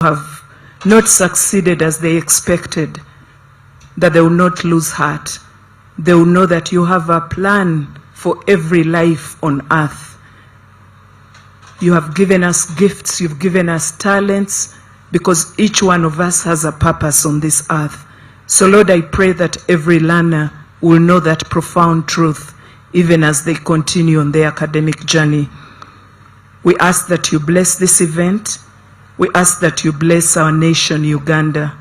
have not succeeded as they expected, that they will not lose heart. They will know that you have a plan for every life on earth. You have given us gifts, you've given us talents, because each one of us has a purpose on this earth. So Lord, I pray that every learner will know that profound truth, even as they continue on their academic journey. We ask that you bless this event. We ask that you bless our nation, Uganda.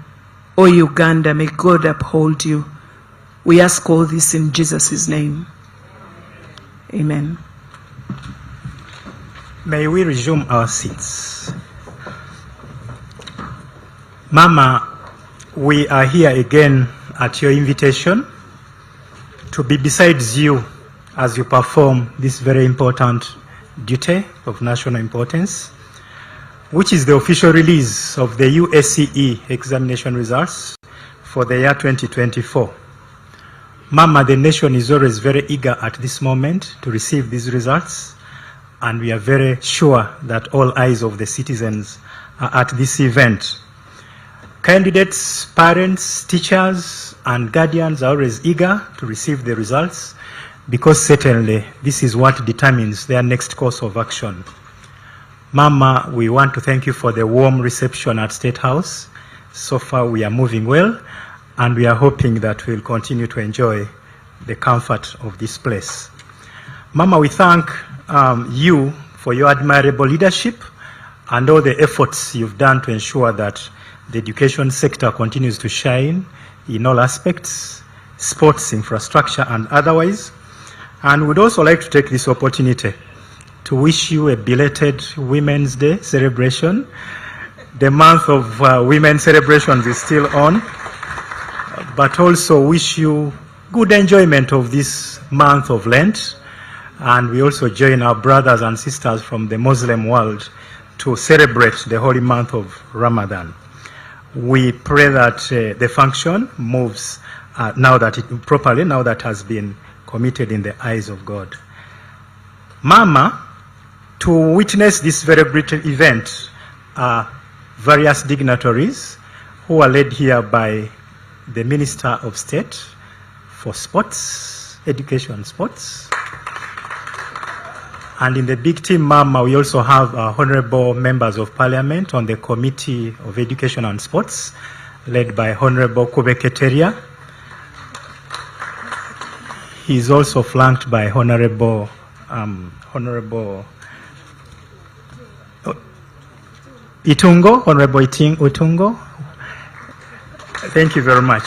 O Uganda, may God uphold you. We ask all this in Jesus' name. Amen. May we resume our seats. Mama, we are here again at your invitation to be beside you as you perform this very important duty of national importance, which is the official release of the Uace examination results for the year 2024. Mama, the nation is always very eager at this moment to receive these results, and we are very sure that all eyes of the citizens are at this event. Candidates, parents, teachers, and guardians are always eager to receive the results, because certainly this is what determines their next course of action. Mama, we want to thank you for the warm reception at State House. So far we are moving well, and we are hoping that we'll continue to enjoy the comfort of this place. Mama, we thank you for your admirable leadership and all the efforts you've done to ensure that the education sector continues to shine in all aspects, sports, infrastructure, and otherwise. And we'd also like to take this opportunity to wish you a belated Women's Day celebration. The month of women's celebrations is still on, but also wish you good enjoyment of this month of Lent. And we also join our brothers and sisters from the Muslim world to celebrate the holy month of Ramadan. We pray that the function moves now that it has been committed in the eyes of God. Mama, to witness this very great event are various dignitaries who are led here by the Minister of State for Sports, Education, Sports. And in the big team, Mama, we also have honorable members of Parliament on the Committee of Education and Sports, led by Honorable Kubeketeria. He is also flanked by Honorable Itungo, Honorable Utungo. Thank you very much.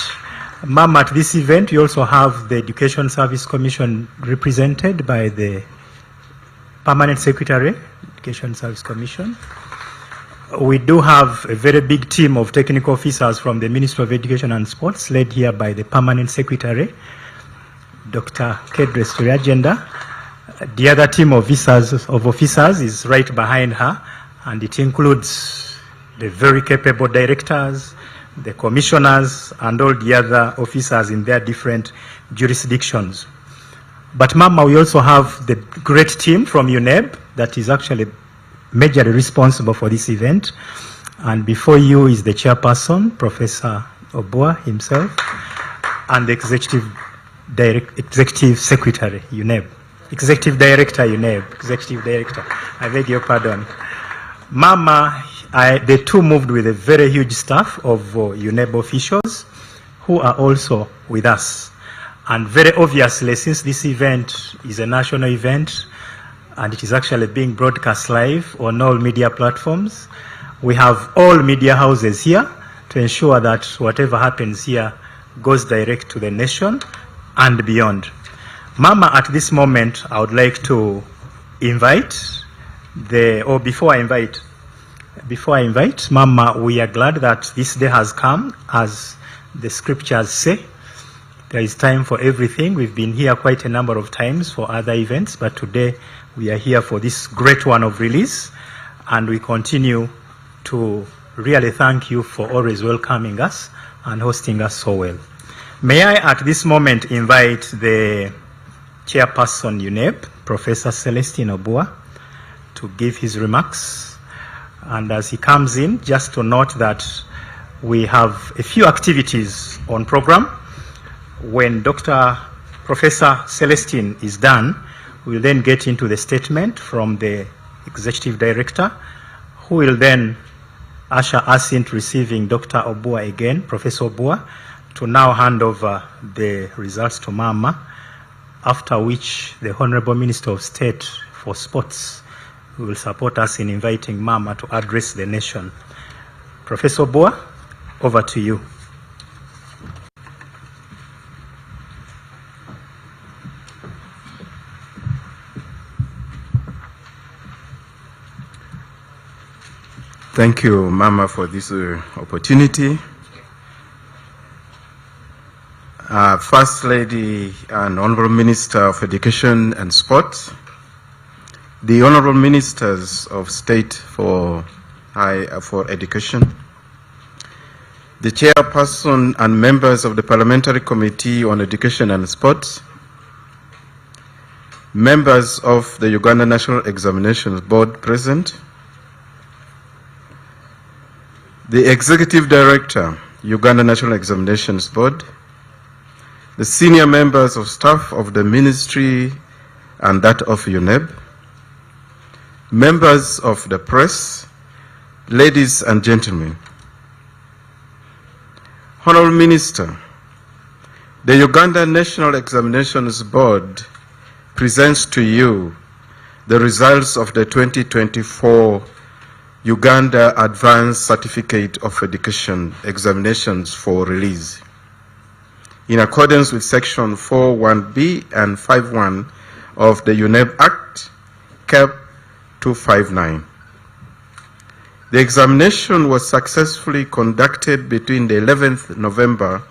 Ma'am, at this event, we also have the Education Service Commission represented by the Permanent Secretary, Education Service Commission. We do have a very big team of technical officers from the Ministry of Education and Sports, led here by the Permanent Secretary, Dr. Kedres Turiagenda. The other team of officers is right behind her, and it includes the very capable directors, the commissioners, and all the other officers in their different jurisdictions. But Mama, we also have the great team from UNEB that is actually majorly responsible for this event. And before you is the chairperson, Professor Obua himself, and the executive secretary, UNEB. Executive director, UNEB. Executive director. I beg your pardon. Mama, the two moved with a very huge staff of UNEB officials who are also with us. And very obviously, since this event is a national event and it is actually being broadcast live on all media platforms, we have all media houses here to ensure that whatever happens here goes direct to the nation and beyond. Mama, at this moment, I would like to invite before I invite, Mama, we are glad that this day has come, as the scriptures say. There is time for everything. We've been here quite a number of times for other events, but today we are here for this great one of release, and we continue to really thank you for always welcoming us and hosting us so well. May I at this moment invite the chairperson UNEB, Professor Celestine Obua, to give his remarks. And as he comes in, just to note that we have a few activities on program. When Professor Celestine is done, we'll then get into the statement from the Executive Director, who will then usher us into receiving Dr. Obua again, Professor Obua, to now hand over the results to Mama, after which the Honorable Minister of State for Sports will support us in inviting Mama to address the nation. Professor Obua, over to you. Thank you, Mama, for this opportunity. First Lady and Honorable Minister of Education and Sport, the Honorable Ministers of State for Education, the Chairperson and members of the Parliamentary Committee on Education and Sport, members of the Uganda National Examinations Board present, the Executive Director, Uganda National Examinations Board, the senior members of staff of the Ministry and that of UNEB, members of the press, ladies and gentlemen. Honorable Minister, the Uganda National Examinations Board presents to you the results of the 2024 Uganda Advanced Certificate of Education examinations for release. In accordance with Section 4.1b and 5.1 of the UNEB Act, Cap 259. The examination was successfully conducted between the 11th November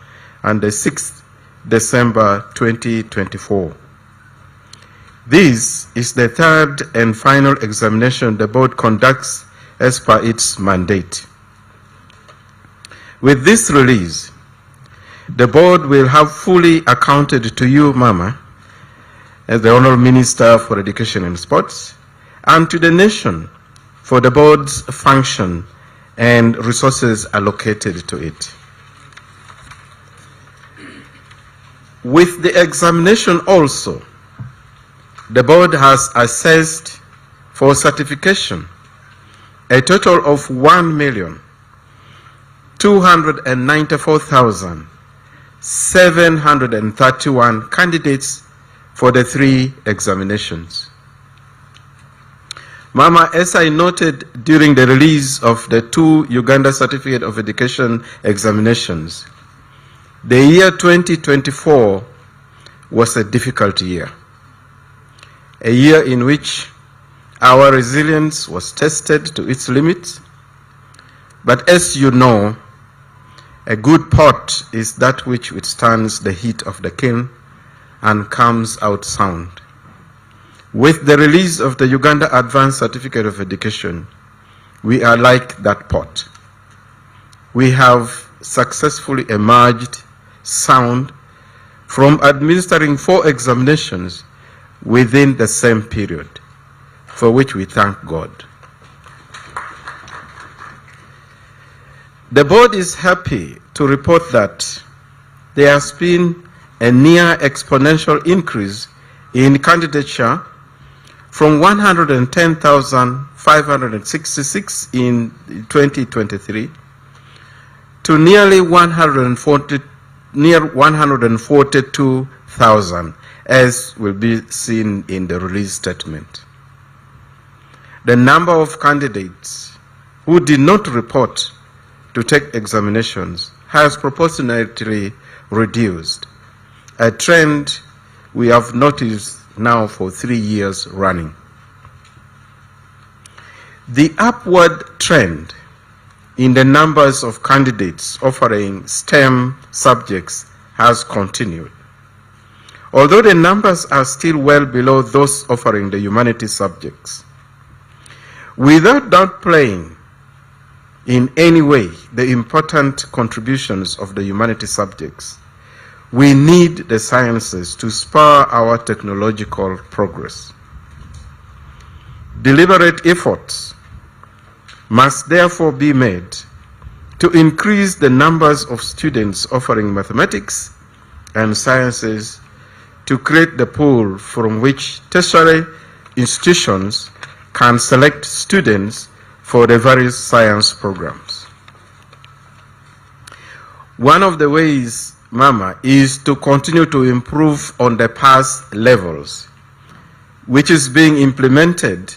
and the 6th December 2024. This is the third and final examination the board conducts as per its mandate. With this release, the board will have fully accounted to you, Mama, as the Honorable Minister for Education and Sports, and to the nation for the board's function and resources allocated to it. With the examination also, the board has assessed for certification a total of 1,294,731 candidates for the 3 examinations. Mama, as I noted during the release of the 2 Uganda Certificate of Education examinations, the year 2024 was a difficult year, a year in which our resilience was tested to its limits. But as you know, a good pot is that which withstands the heat of the kiln and comes out sound. With the release of the Uganda Advanced Certificate of Education, we are like that pot. We have successfully emerged sound from administering 4 examinations within the same period, for which we thank God. The board is happy to report that there has been a near exponential increase in candidature from 110,566 in 2023 to nearly 142,000, as will be seen in the release statement. The number of candidates who did not report to take examinations has proportionately reduced, a trend we have noticed now for 3 years running. The upward trend in the numbers of candidates offering STEM subjects has continued, although the numbers are still well below those offering the humanities subjects. Without downplaying in any way the important contributions of the humanities subjects, we need the sciences to spur our technological progress. Deliberate efforts must therefore be made to increase the numbers of students offering mathematics and sciences to create the pool from which tertiary institutions can select students for the various science programs. One of the ways, Mama, is to continue to improve on the past levels, which is being implemented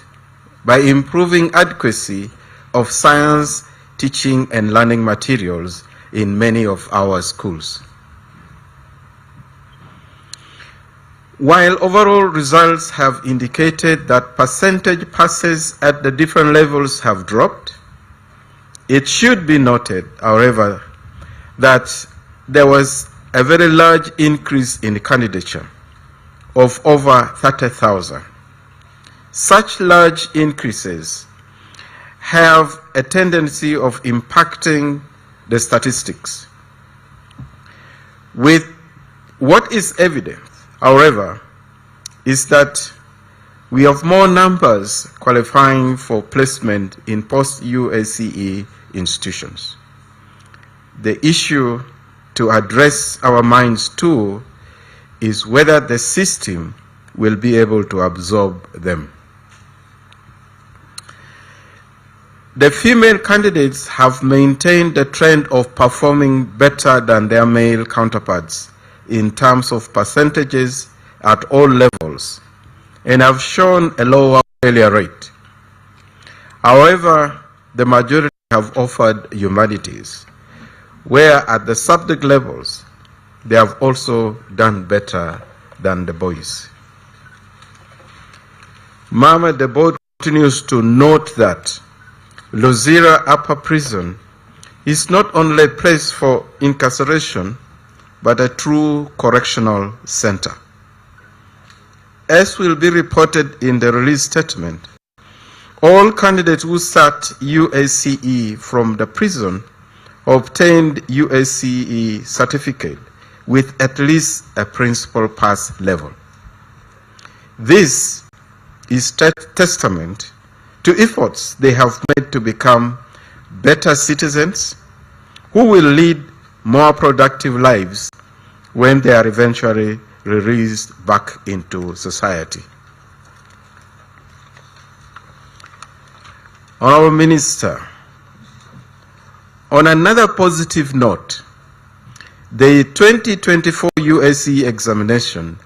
by improving adequacy of science teaching and learning materials in many of our schools. While overall results have indicated that percentage passes at the different levels have dropped, it should be noted, however, that there was a very large increase in candidature of over 30,000. Such large increases have a tendency of impacting the statistics. With what is evident, however, is that we have more numbers qualifying for placement in post-UACE institutions. The issue to address our minds to is whether the system will be able to absorb them. The female candidates have maintained the trend of performing better than their male counterparts in terms of percentages at all levels and have shown a lower failure rate. However, the majority have offered humanities, where at the subject levels they have also done better than the boys. Mama, the board continues to note that Luzira Upper Prison is not only a place for incarceration, but a true correctional center. As will be reported in the release statement, all candidates who sat UACE from the prison obtained UACE certificate with at least a principal pass level. This is testament to efforts they have made to become better citizens who will lead more productive lives when they are eventually released back into society. Honorable Minister, on another positive note, the 2024 UACE examination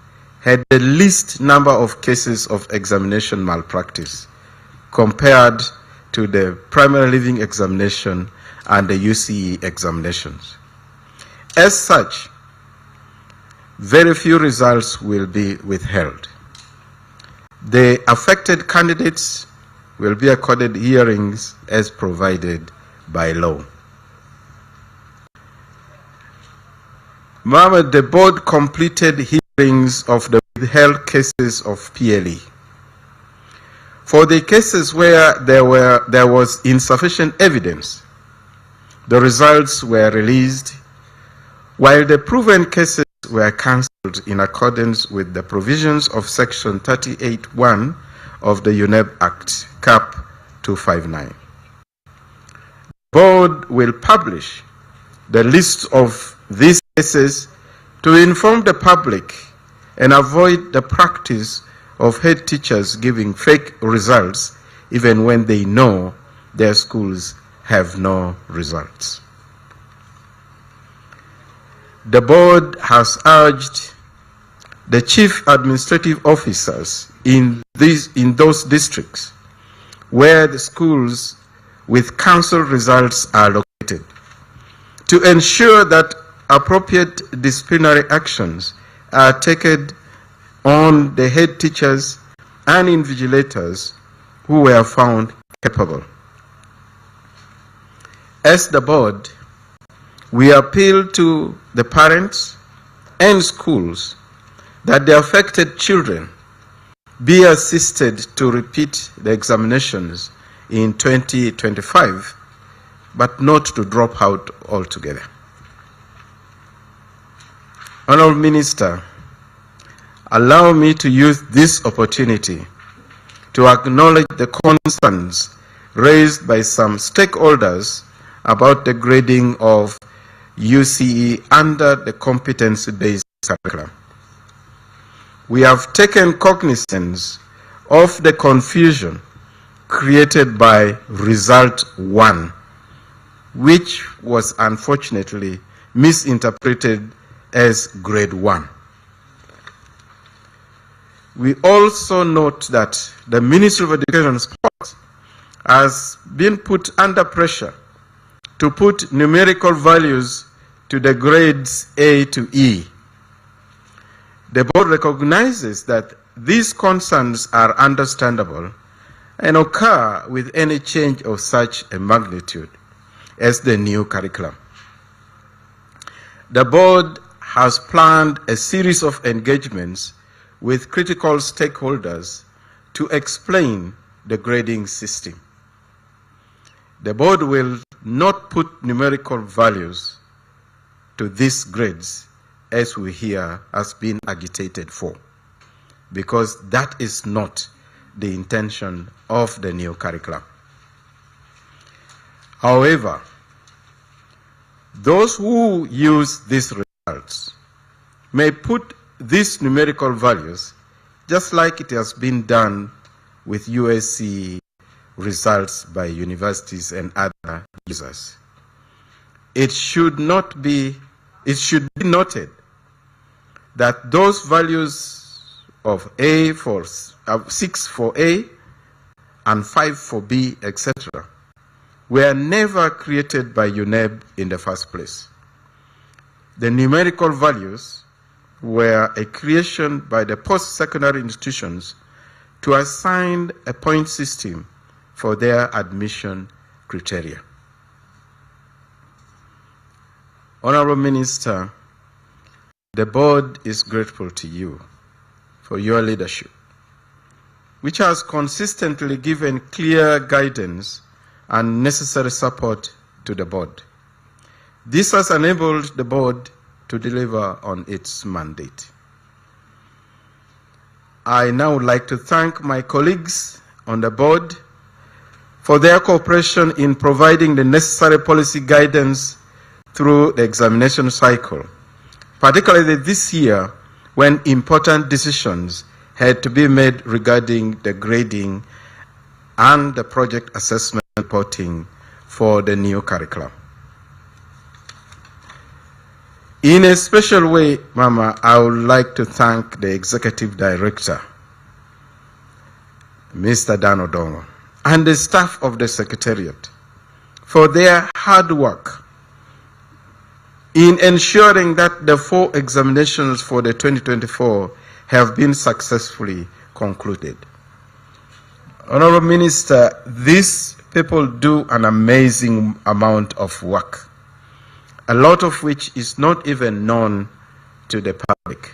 had the least number of cases of examination malpractice compared to the primary living examination and the UCE examinations. As such, very few results will be withheld. The affected candidates will be accorded hearings as provided by law. Mama, the board completed hearings of the withheld cases of PLE. For the cases where there was insufficient evidence, the results were released, while the proven cases were cancelled in accordance with the provisions of Section 38(1) of the UNEP Act, Cap 259. The board will publish the list of these cases to inform the public and avoid the practice of head teachers giving fake results even when they know their schools have no results. The board has urged the chief administrative officers in those districts where the schools with cancelled results are located to ensure that appropriate disciplinary actions are taken on the head teachers and invigilators who were found capable. As the board, we appeal to the parents and schools that the affected children be assisted to repeat the examinations in 2025, but not to drop out altogether. Honorable Minister, allow me to use this opportunity to acknowledge the concerns raised by some stakeholders about the grading of UCE under the competency-based curriculum. We have taken cognizance of the confusion created by Result 1, which was unfortunately misinterpreted as Grade 1. We also note that the Ministry of Education and Sport has been put under pressure to put numerical values to the grades A to E. The board recognizes that these concerns are understandable and occur with any change of such a magnitude as the new curriculum. The board has planned a series of engagements with critical stakeholders to explain the grading system. The board will not put numerical values to these grades as we hear has been agitated for, because that is not the intention of the new curriculum. However, those who use these results may put these numerical values just like it has been done with Uace results by universities and other users. It should be noted that those values of A for 6 for A and 5 for B, etc., were never created by UNEB in the first place. The numerical values were a creation by the post-secondary institutions to assign a point system for their admission criteria. Honorable Minister, the board is grateful to you for your leadership, which has consistently given clear guidance and necessary support to the board. This has enabled the board to deliver on its mandate. I now would like to thank my colleagues on the board for their cooperation in providing the necessary policy guidance through the examination cycle, particularly this year when important decisions had to be made regarding the grading and the project assessment reporting for the new curriculum. In a special way, Mama, I would like to thank the Executive Director, Mr. Dan Odongo, and the staff of the Secretariat for their hard work in ensuring that the 4 examinations for the 2024 have been successfully concluded. Honorable Minister, these people do an amazing amount of work, a lot of which is not even known to the public.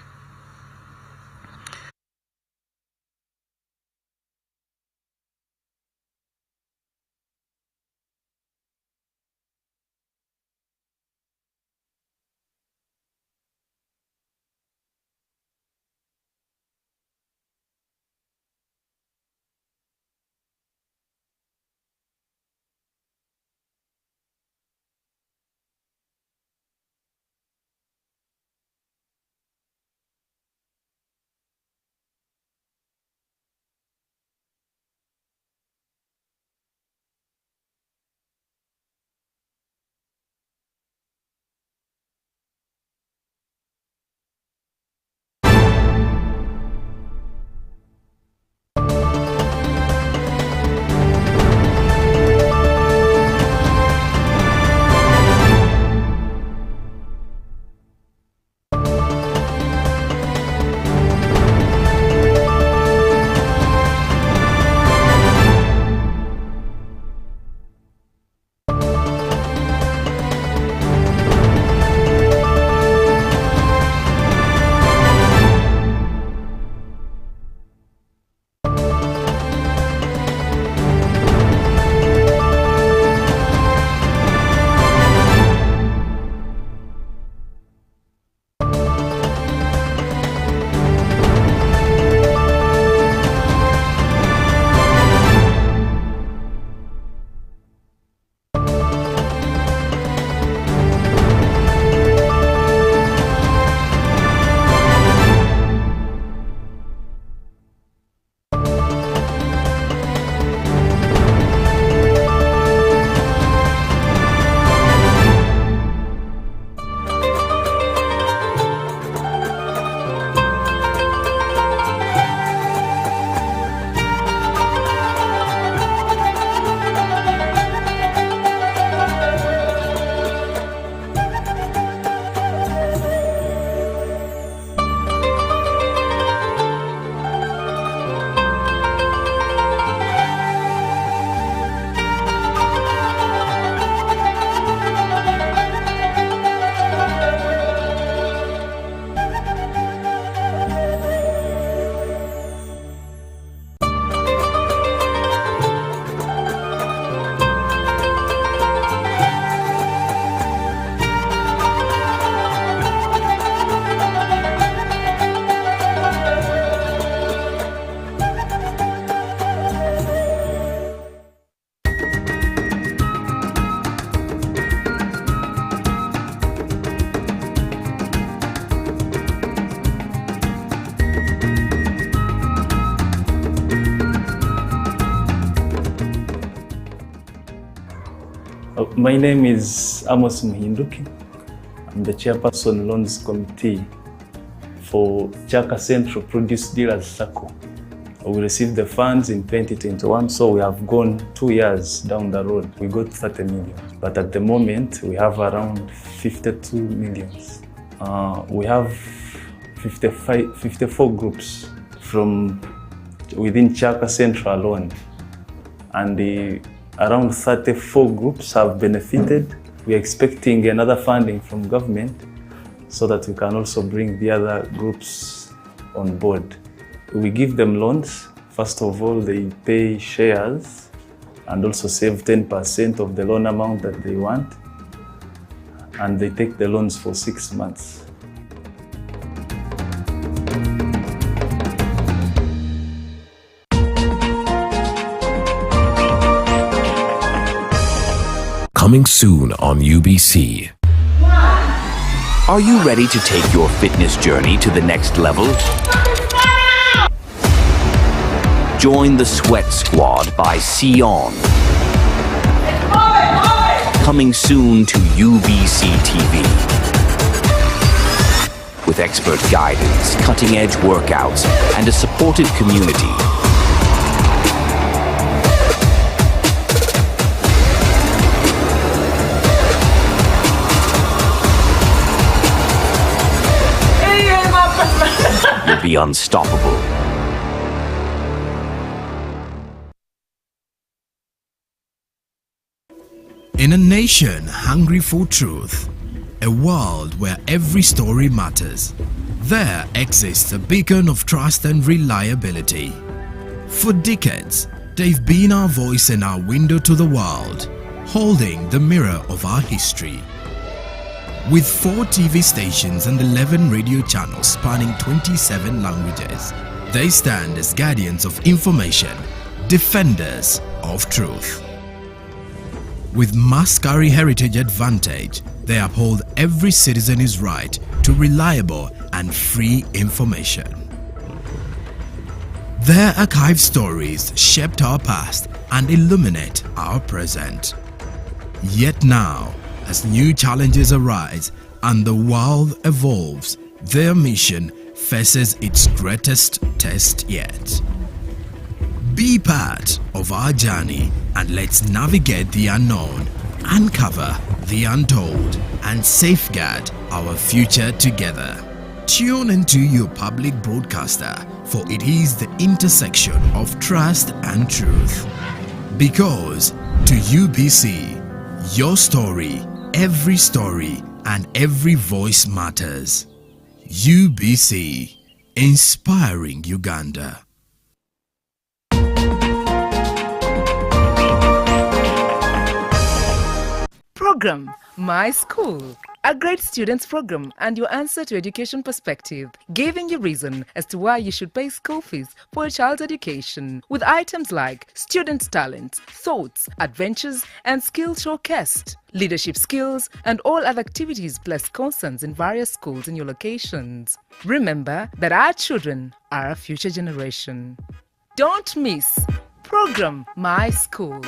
My name is Amos Muhinduki. I'm the chairperson loans committee for Chaka Central Produce Dealers Circle. We received the funds in 2021, so we have gone 2 years down the road. We got 30 million, but at the moment we have around 52 millions. We have 54 groups from within Chaka Central alone, and around 34 groups have benefited. We are expecting another funding from government so that we can also bring the other groups on board. We give them loans. First of all, they pay shares and also save 10% of the loan amount that they want, and they take the loans for 6 months. Coming soon on UBC. Are you ready to take your fitness journey to the next level? Join the Sweat Squad by Sion. Coming soon to UBC TV. With expert guidance, cutting-edge workouts, and a supportive community. You'll be unstoppable. In a nation hungry for truth, a world where every story matters, there exists a beacon of trust and reliability. For decades, they've been our voice and our window to the world, holding the mirror of our history. With 4 TV stations and 11 radio channels spanning 27 languages, they stand as guardians of information, defenders of truth. With Mascari Heritage Advantage, they uphold every citizen's right to reliable and free information. Their archived stories shaped our past and illuminate our present. Yet now, as new challenges arise and the world evolves, their mission faces its greatest test yet. Be part of our journey and let's navigate the unknown, uncover the untold, and safeguard our future together. Tune into your public broadcaster, for it is the intersection of trust and truth. Because to UBC, your story, every story, and every voice matters. UBC, inspiring Uganda. Program My School, a great students program and your answer to education perspective, giving you reason as to why you should pay school fees for a child's education, with items like students' talents, thoughts, adventures, and skills showcased, leadership skills, and all other activities plus concerns in various schools in your locations. Remember that our children are our future generation. Don't miss Program My School.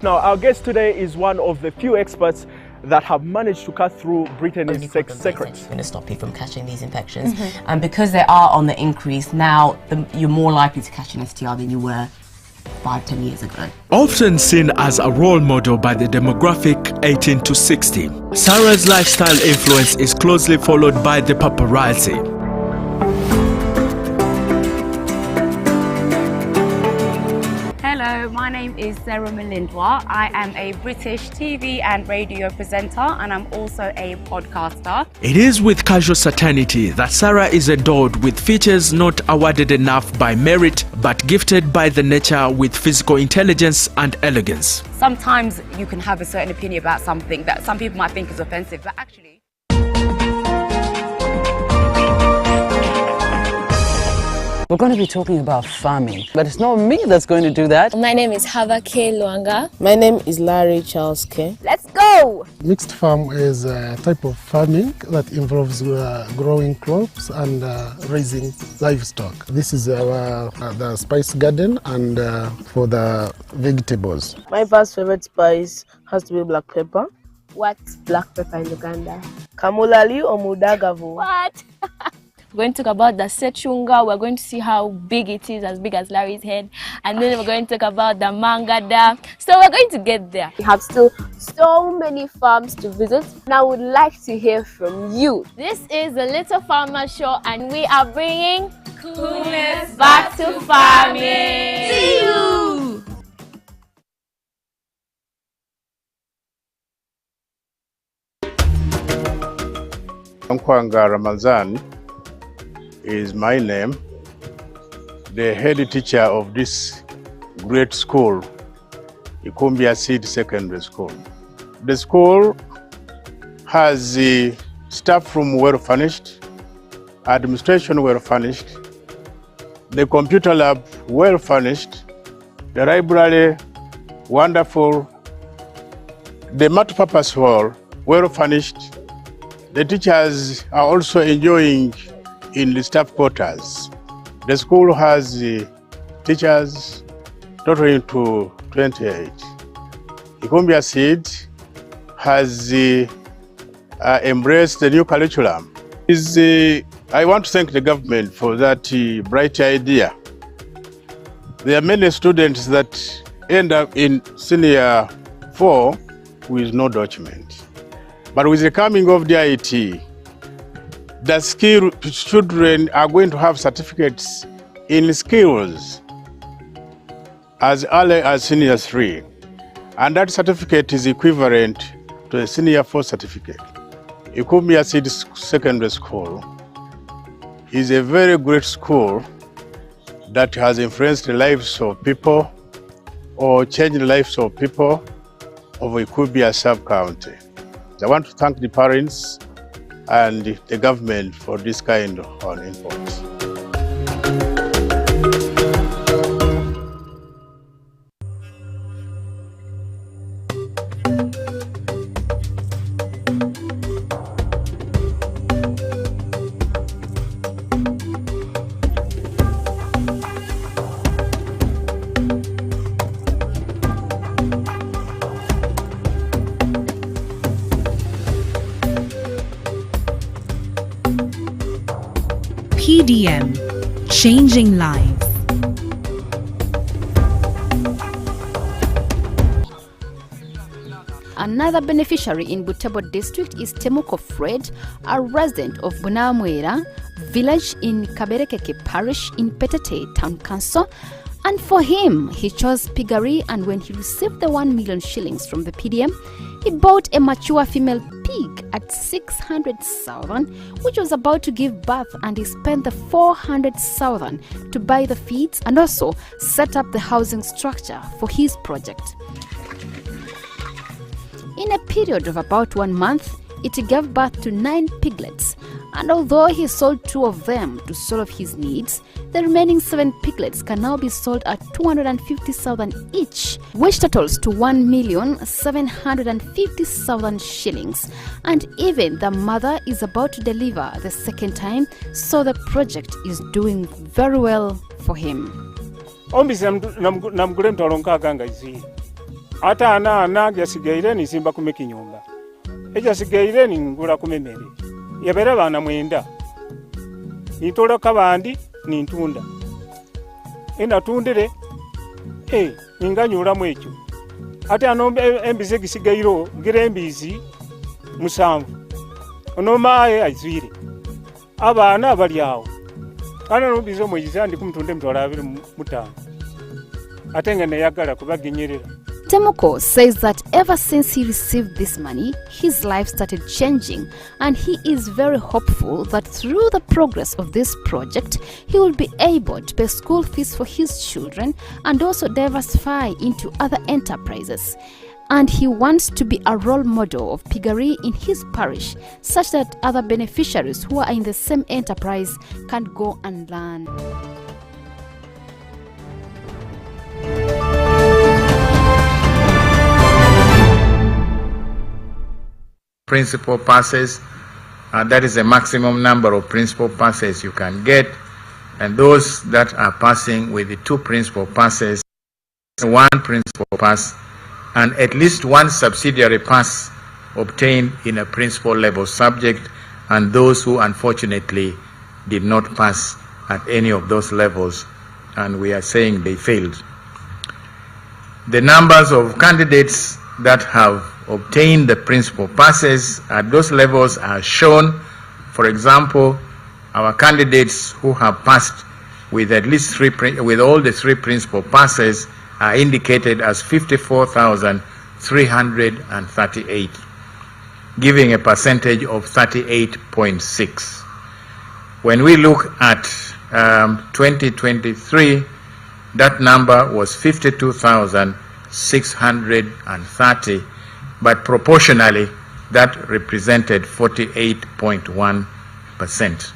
Now, our guest today is one of the few experts that have managed to cut through Britain's sex secrets. It's going to stop you from catching these infections. And because they are on the increase, now you're more likely to catch an STI than you were 5-10 years ago. Often seen as a role model by the demographic 18 to 60, Sarah's lifestyle influence is closely followed by the paparazzi. Hello, my name is Sarah Melindwa. I am a British TV and radio presenter, and I'm also a podcaster. It is with casual certainty that Sarah is adored with features not awarded enough by merit, but gifted by the nature with physical intelligence and elegance. Sometimes you can have a certain opinion about something that some people might think is offensive, but actually... We're going to be talking about farming, but it's not me that's going to do that. My name is Hava K. Luanga. My name is Larry Charles K. Let's go! go! Mixed farm is a type of farming that involves growing crops and raising livestock. This is the spice garden and for the vegetables. My first favorite spice has to be black pepper. What's black pepper in Uganda? Kamulali or mudagavu. What? We're going to talk about the sechunga. We're going to see how big it is, as big as Larry's head. And then we're going to talk about the mangada. So we're going to get there. We have still so many farms to visit. And I would like to hear from you. This is the Little Farmer Show, and we are bringing coolness back to farming. See you! Nkwanga Ramazan is my name, the head teacher of this great school, Ikumbia Seed Secondary School. The school has the staff room well furnished, administration well furnished, the computer lab well furnished, the library wonderful, the multipurpose hall well furnished. The teachers are also enjoying in the staff quarters. The school has teachers totaling to 28. Ikumbia Seed has embraced the new curriculum. I want to thank the government for that bright idea. There are many students that end up in senior 4 with no document. But with the coming of the IT, the skilled children are going to have certificates in skills as early as senior 3. And that certificate is equivalent to a senior 4 certificate. Ikumbia Seed Secondary School is a very great school that has influenced the lives of people or changed the lives of people of Ikumbia sub-county. I want to thank the parents and the government for this kind of input. PDM, changing lives. Another beneficiary in Butebo district is Temuko Fred, a resident of Bunamwera village in Kaberekeke parish in Petete town council. And for him, he chose piggery, and when he received the 1 million shillings from the PDM, he bought a mature female pig at 600,000, which was about to give birth, and he spent the 400,000 to buy the feeds and also set up the housing structure for his project. In a period of about 1 month, it gave birth to 9 piglets, and although he sold 2 of them to solve his needs, the remaining 7 piglets can now be sold at 250,000 each, which totals to 1,750,000 shillings. And even the mother is about to deliver the second time, so the project is doing very well for him. Ombisi namgule mtolo nkaganga izi. Ata ana gyasigaire nisimba kumeka nyumba. Egyasigaire ningula kumemere. Yabera bana mwenda. Nitola kabandi nintunda. Enatundire ninganyula mwekyo. Ate ano embize gisigairo ngire embizi musanvu. Ono maaye azwire. Abana abali awo. Ana nobizo mwiza ndi kumtunde mtola 25. Atenga ne yagala kubaginyerera. Temuko says that ever since he received this money, his life started changing, and he is very hopeful that through the progress of this project, he will be able to pay school fees for his children and also diversify into other enterprises. And he wants to be a role model of piggery in his parish, such that other beneficiaries who are in the same enterprise can go and learn. principal passes. That is the maximum number of principal passes you can get. And those that are passing with the 2 principal passes, 1 principal pass, and at least 1 subsidiary pass obtained in a principal level subject, and those who unfortunately did not pass at any of those levels, and we are saying they failed. The numbers of candidates that have obtained the principal passes at those levels are shown. For example, our candidates who have passed with at least with all the 3 principal passes are indicated as 54,338, giving a percentage of 38.6. When we look at 2023, that number was 52,630, but proportionally that represented 48.1%.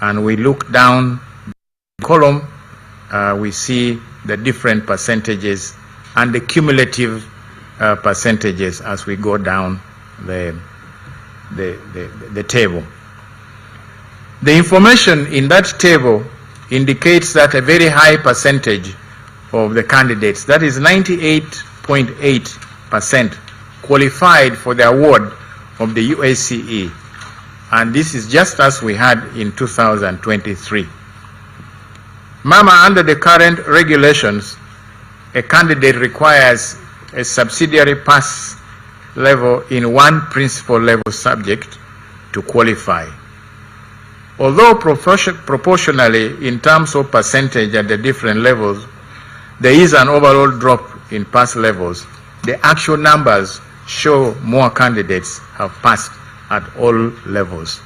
And we look down the column, we see the different percentages and the cumulative percentages as we go down the table. The information in that table indicates that a very high percentage of the candidates, that is 98.8%, qualified for the award of the UACE, and this is just as we had in 2023. Mama, under the current regulations, a candidate requires a subsidiary pass level in 1 principal level subject to qualify. Although proportionally in terms of percentage at the different levels, there is an overall drop in pass levels, the actual numbers show more candidates have passed at all levels.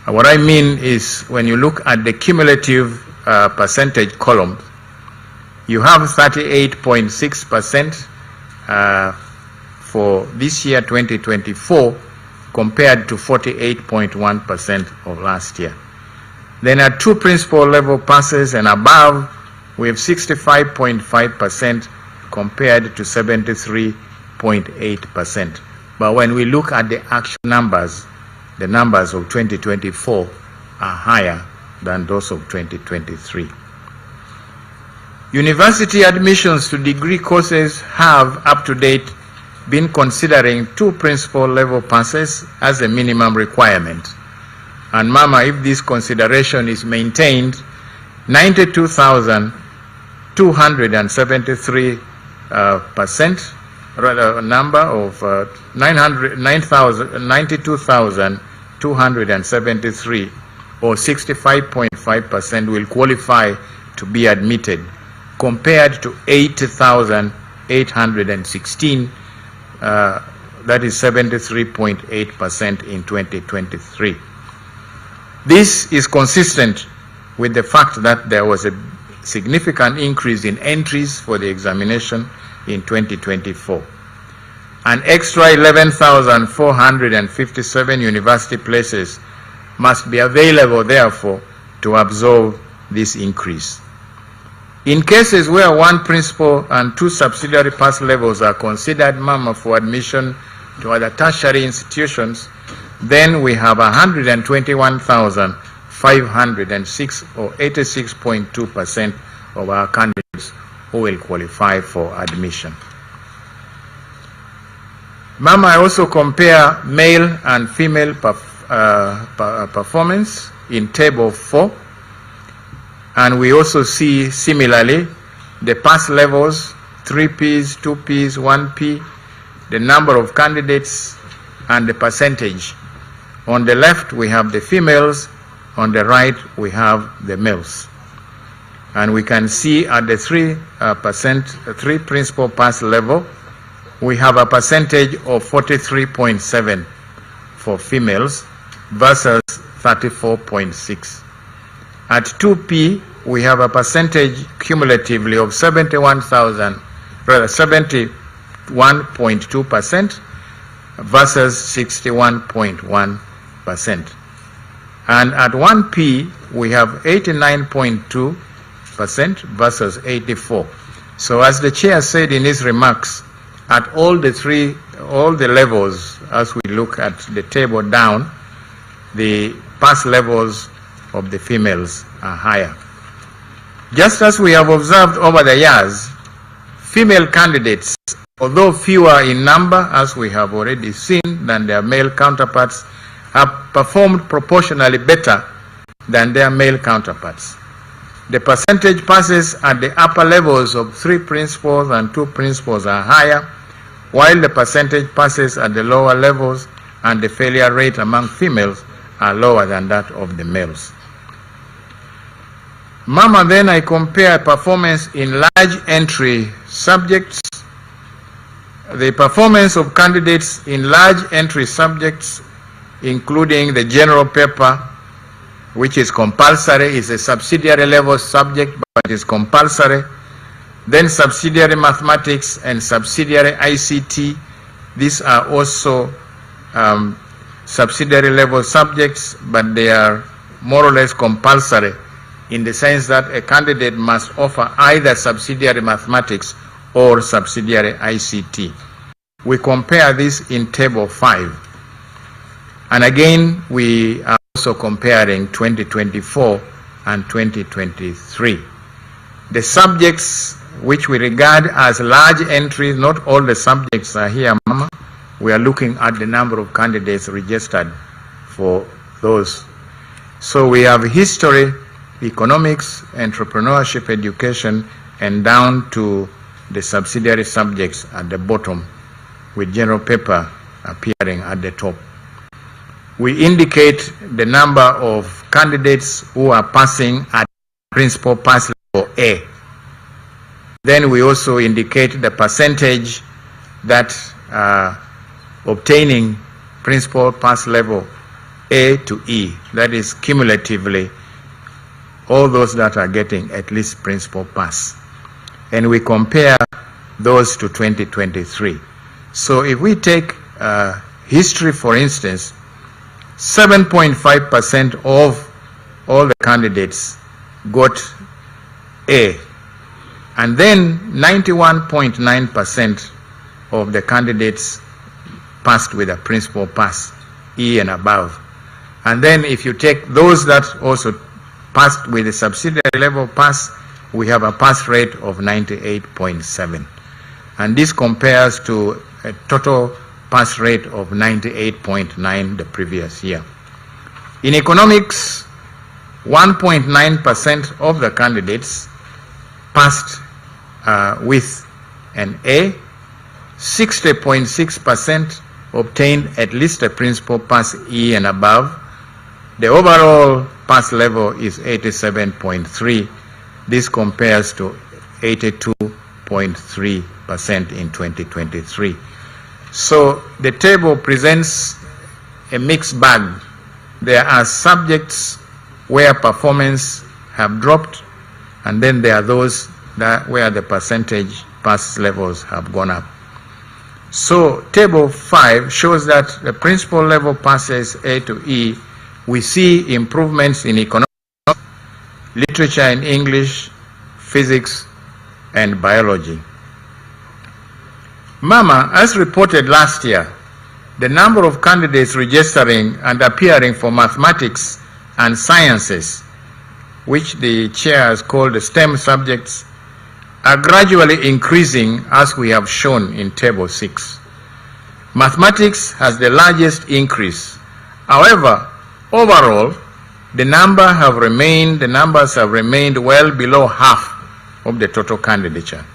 What I mean is, when you look at the cumulative percentage column, you have 38.6% for this year 2024 compared to 48.1% of last year. Then at 2 principal level passes and above, we have 65.5% compared to 73.8%. But when we look at the actual numbers, the numbers of 2024 are higher than those of 2023. University admissions to degree courses have, up to date, been considering 2 principal level passes as a minimum requirement. And Mama, if this consideration is maintained, 92,273 percent, rather a number of 92,273 or 65.5% will qualify to be admitted, compared to 80,816, that is 73.8% in 2023. This is consistent with the fact that there was a significant increase in entries for the examination in 2024. An extra 11,457 university places must be available, therefore, to absorb this increase. In cases where 1 principal and 2 subsidiary pass levels are considered, Mama, for admission to other tertiary institutions, then we have 121,506 or 86.2% of our candidates who will qualify for admission. Mama, I also compare male and female performance in table 4, and we also see similarly the pass levels, 3 Ps, 2 Ps, 1 P, the number of candidates and the percentage. On the left we have the females, on the right we have the males. And we can see at the 3 principal pass level, we have a percentage of 43.7 for females versus 34.6. At 2P, we have a percentage cumulatively of 71.2% versus 61.1%. And at 1P, we have 89.2% versus 84. So as the chair said in his remarks, at all the levels as we look at the table down, the pass levels of the females are higher. Just as we have observed over the years, female candidates, although fewer in number, as we have already seen, than their male counterparts, have performed proportionally better than their male counterparts. The percentage passes at the upper levels of 3 principals and 2 principals are higher, while the percentage passes at the lower levels and the failure rate among females are lower than that of the males. Mama, then I compare performance in large entry subjects. The performance of candidates in large entry subjects, including the general paper, which is compulsory, is a subsidiary level subject, but is compulsory. Then subsidiary mathematics and subsidiary ICT. These are also subsidiary level subjects, but they are more or less compulsory in the sense that a candidate must offer either subsidiary mathematics or subsidiary ICT. We compare this in table 5. And again, we are also comparing 2024 and 2023. The subjects which we regard as large entries, not all the subjects are here, Mama. We are looking at the number of candidates registered for those. So we have history, economics, entrepreneurship, education, and down to the subsidiary subjects at the bottom, with general paper appearing at the top. We indicate the number of candidates who are passing at principal pass level A. Then we also indicate the percentage that are obtaining principal pass level A to E, that is cumulatively all those that are getting at least principal pass. And we compare those to 2023. So if we take history, for instance, 7.5% of all the candidates got A, and then 91.9% of the candidates passed with a principal pass, E and above. And then if you take those that also passed with a subsidiary level pass, we have a pass rate of 98.7. And this compares to a total pass rate of 98.9 the previous year. In economics, 1.9% of the candidates passed with an A, 60.6% obtained at least a principal pass E and above. The overall pass level is 87.3. This compares to 82.3% in 2023. So the table presents a mixed bag. There are subjects where performance have dropped, and then there are those that where the percentage pass levels have gone up. So table 5 shows that the principal level passes A to E. We see improvements in economics, literature and English, physics, and biology. Mama, as reported last year, the number of candidates registering and appearing for mathematics and sciences, which the chair has called the STEM subjects, are gradually increasing as we have shown in table 6. Mathematics has the largest increase. However, overall, the numbers have remained well below half of the total candidature.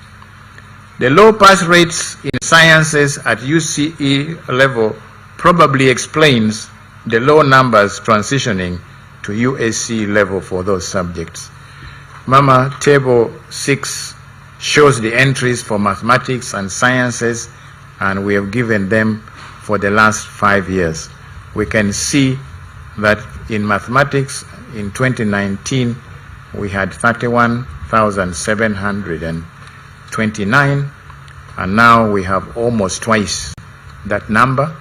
The low pass rates in sciences at UCE level probably explains the low numbers transitioning to UAC level for those subjects. Mama, table 6 shows the entries for mathematics and sciences, and we have given them for the last 5 years. We can see that in mathematics in 2019 we had 31,729, and now we have almost twice that number,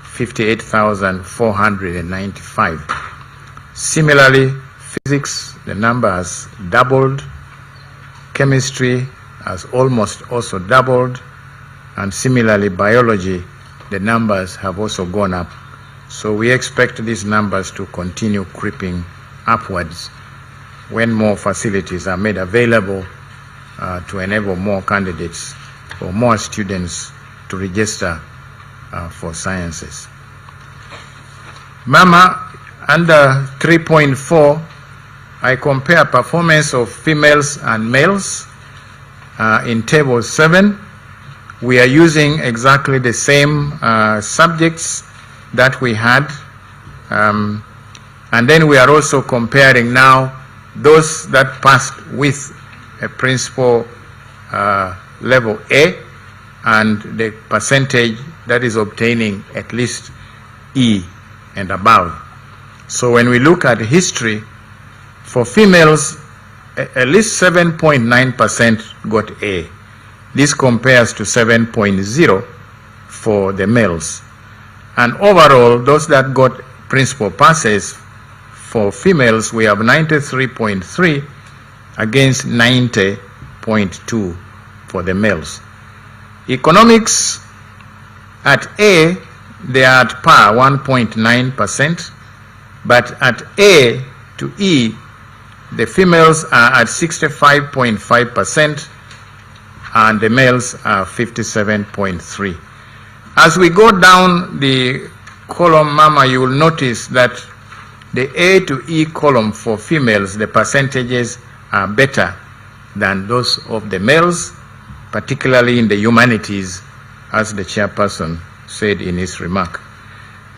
58,495. Similarly, physics, the number has doubled. Chemistry has almost also doubled, and similarly biology, the numbers have also gone up. So we expect these numbers to continue creeping upwards when more facilities are made available to enable more candidates or more students to register for sciences. Mama, under 3.4, I compare performance of females and males in table 7. We are using exactly the same subjects that we had, and then we are also comparing now those that passed with a principal level A and the percentage that is obtaining at least E and above. So when we look at history, for females, at least 7.9% got A. This compares to 7.0 for the males. And overall, those that got principal passes, for females, we have 93.3 against 90.2 for the males. Economics, at A, they are at par, 1.9%, but at A to E, the females are at 65.5% and the males are 57.3. As we go down the column, Mama, you will notice that the A to E column for females, the percentages are better than those of the males, particularly in the humanities, as the chairperson said in his remark.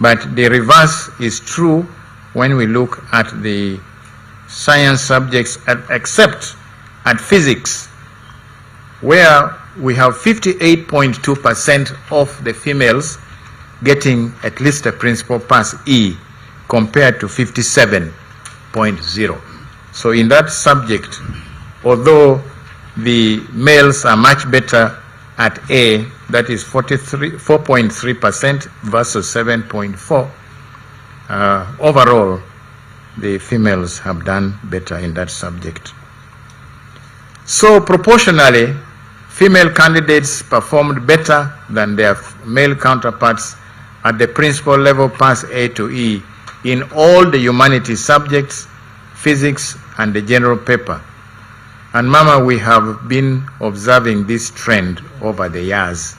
But the reverse is true when we look at the science subjects, except at physics, where we have 58.2% of the females getting at least a principal pass E compared to 57.0. So in that subject, although the males are much better at A, that is 4.3% versus 7.4, overall, the females have done better in that subject. So proportionally, female candidates performed better than their male counterparts at the principal level pass A to E in all the humanities subjects, physics, and the general paper. And Mama, we have been observing this trend over the years.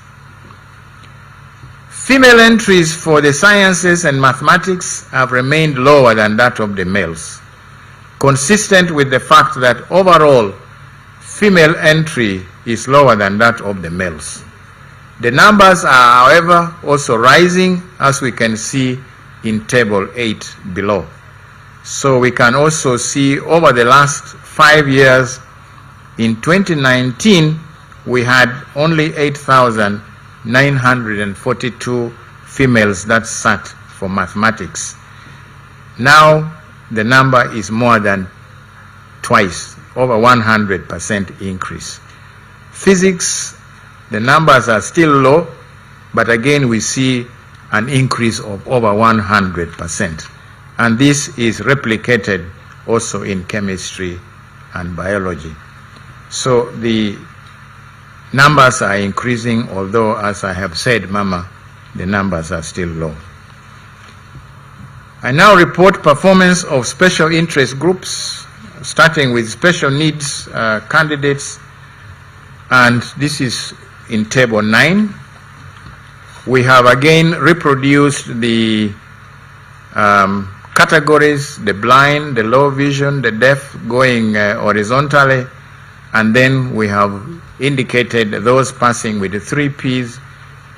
Female entries for the sciences and mathematics have remained lower than that of the males, consistent with the fact that overall female entry is lower than that of the males. The numbers are, however, also rising, as we can see in table 8 below. So we can also see over the last 5 years, in 2019, we had only 8,942 females that sat for mathematics. Now the number is more than twice, over 100% increase. Physics, the numbers are still low, but again we see an increase of over 100%. And this is replicated also in chemistry and biology. So the numbers are increasing, although, as I have said, Mama, the numbers are still low. I now report performance of special interest groups, starting with special needs candidates, and this is in table 9. We have again reproduced the categories: the blind, the low vision, the deaf, going horizontally, and then we have indicated those passing with the 3 Ps,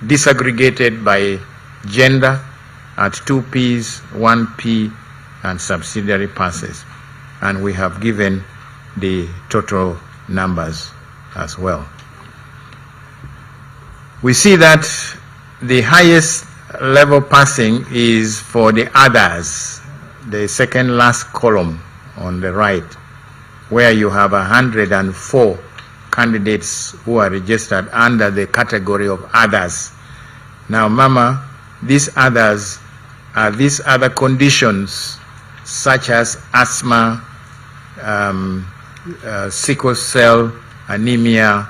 disaggregated by gender at 2 Ps, 1 P, and subsidiary passes. And we have given the total numbers as well. We see that the highest level passing is for the others, the second last column on the right, where you have 104 candidates who are registered under the category of others. Now, Mama, these others are these other conditions such as asthma, sickle cell anemia,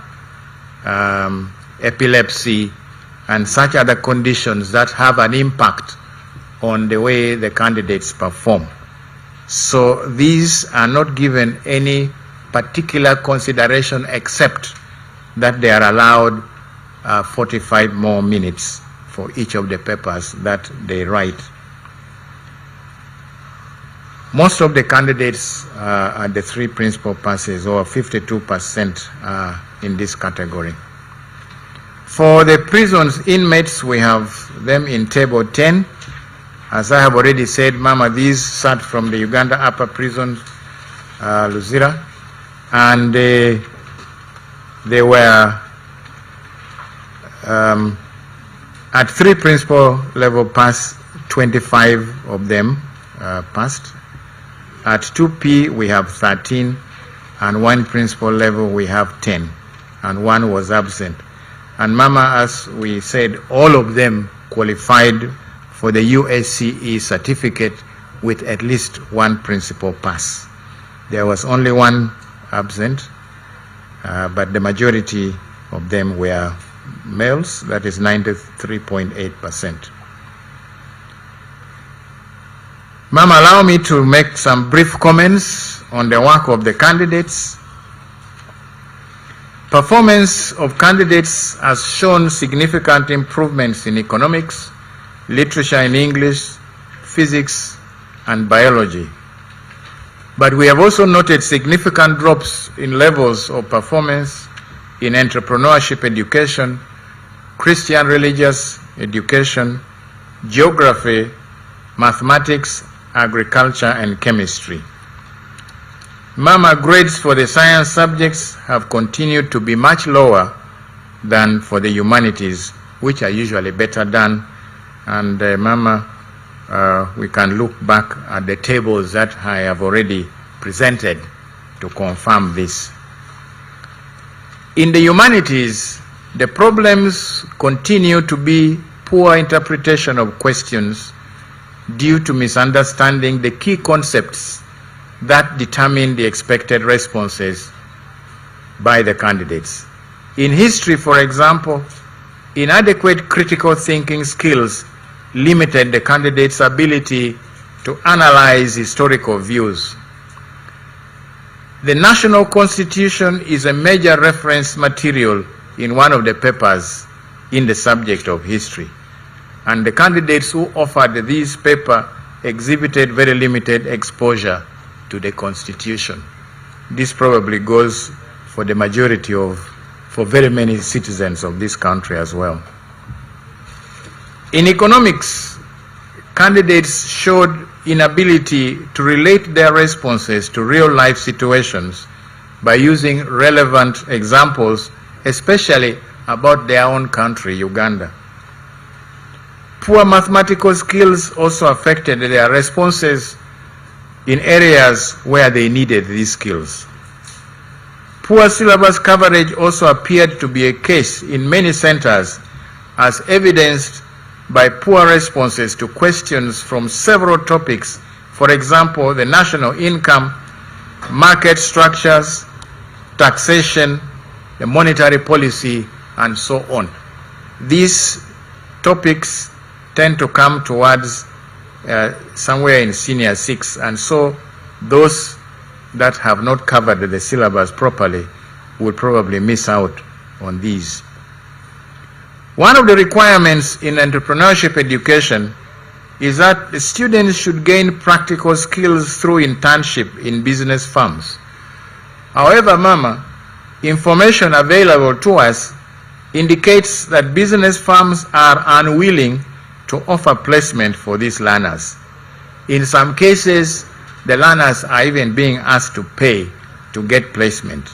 epilepsy, and such other conditions that have an impact on the way the candidates perform. So these are not given any particular consideration except that they are allowed 45 more minutes for each of the papers that they write. Most of the candidates at the three principal passes, or 52%, are in this category. For the prisons inmates, we have them in table 10. As I have already said, Mama, these sat from the Uganda Upper Prison, Luzira, and they were at three principal level pass, 25 of them passed. At 2P, we have 13, and one principal level, we have 10, and one was absent. And Mama, as we said, all of them qualified for the UACE certificate with at least one principal pass. There was only one absent, but the majority of them were males, that is 93.8%. Ma'am, allow me to make some brief comments on the work of the candidates. Performance of candidates has shown significant improvements in economics, literature in English, physics, and biology. But we have also noted significant drops in levels of performance in entrepreneurship education, Christian religious education, geography, mathematics, agriculture, and chemistry. Mama, grades for the science subjects have continued to be much lower than for the humanities, which are usually better done. And Mama, we can look back at the tables that I have already presented to confirm this. In the humanities, the problems continue to be poor interpretation of questions due to misunderstanding the key concepts that determine the expected responses by the candidates. In history, for example, inadequate critical thinking skills limited the candidates' ability to analyze historical views. The National Constitution is a major reference material in one of the papers in the subject of history, and the candidates who offered this paper exhibited very limited exposure to the Constitution. This probably goes for the majority for very many citizens of this country as well. In economics, candidates showed inability to relate their responses to real-life situations by using relevant examples, especially about their own country, Uganda. Poor mathematical skills also affected their responses in areas where they needed these skills. Poor syllabus coverage also appeared to be a case in many centers, as evidenced by poor responses to questions from several topics, for example, the national income, market structures, taxation, the monetary policy, and so on. These topics tend to come towards somewhere in senior 6, and so those that have not covered the syllabus properly will probably miss out on these. One of the requirements in entrepreneurship education is that the students should gain practical skills through internship in business firms. However, Mama, information available to us indicates that business firms are unwilling to offer placement for these learners. In some cases, the learners are even being asked to pay to get placement.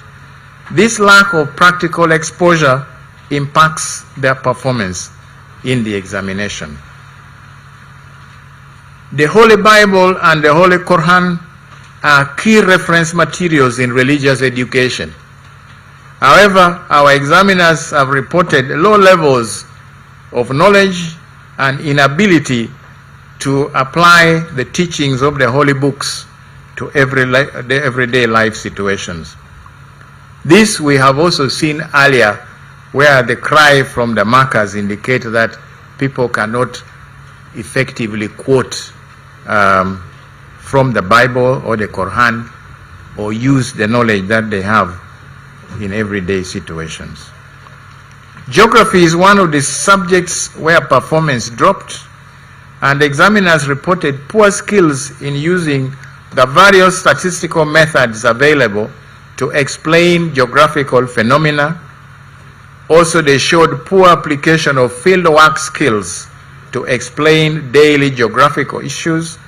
This lack of practical exposure impacts their performance in the examination. The Holy Bible and the Holy Quran are key reference materials in religious education. However, our examiners have reported low levels of knowledge and inability to apply the teachings of the holy books to everyday life situations. This we have also seen earlier where the cry from the markers indicate that people cannot effectively quote from the Bible or the Quran or use the knowledge that they have in everyday situations. Geography is one of the subjects where performance dropped, and examiners reported poor skills in using the various statistical methods available to explain geographical phenomena. Also, they showed poor application of fieldwork skills to explain daily geographical issues,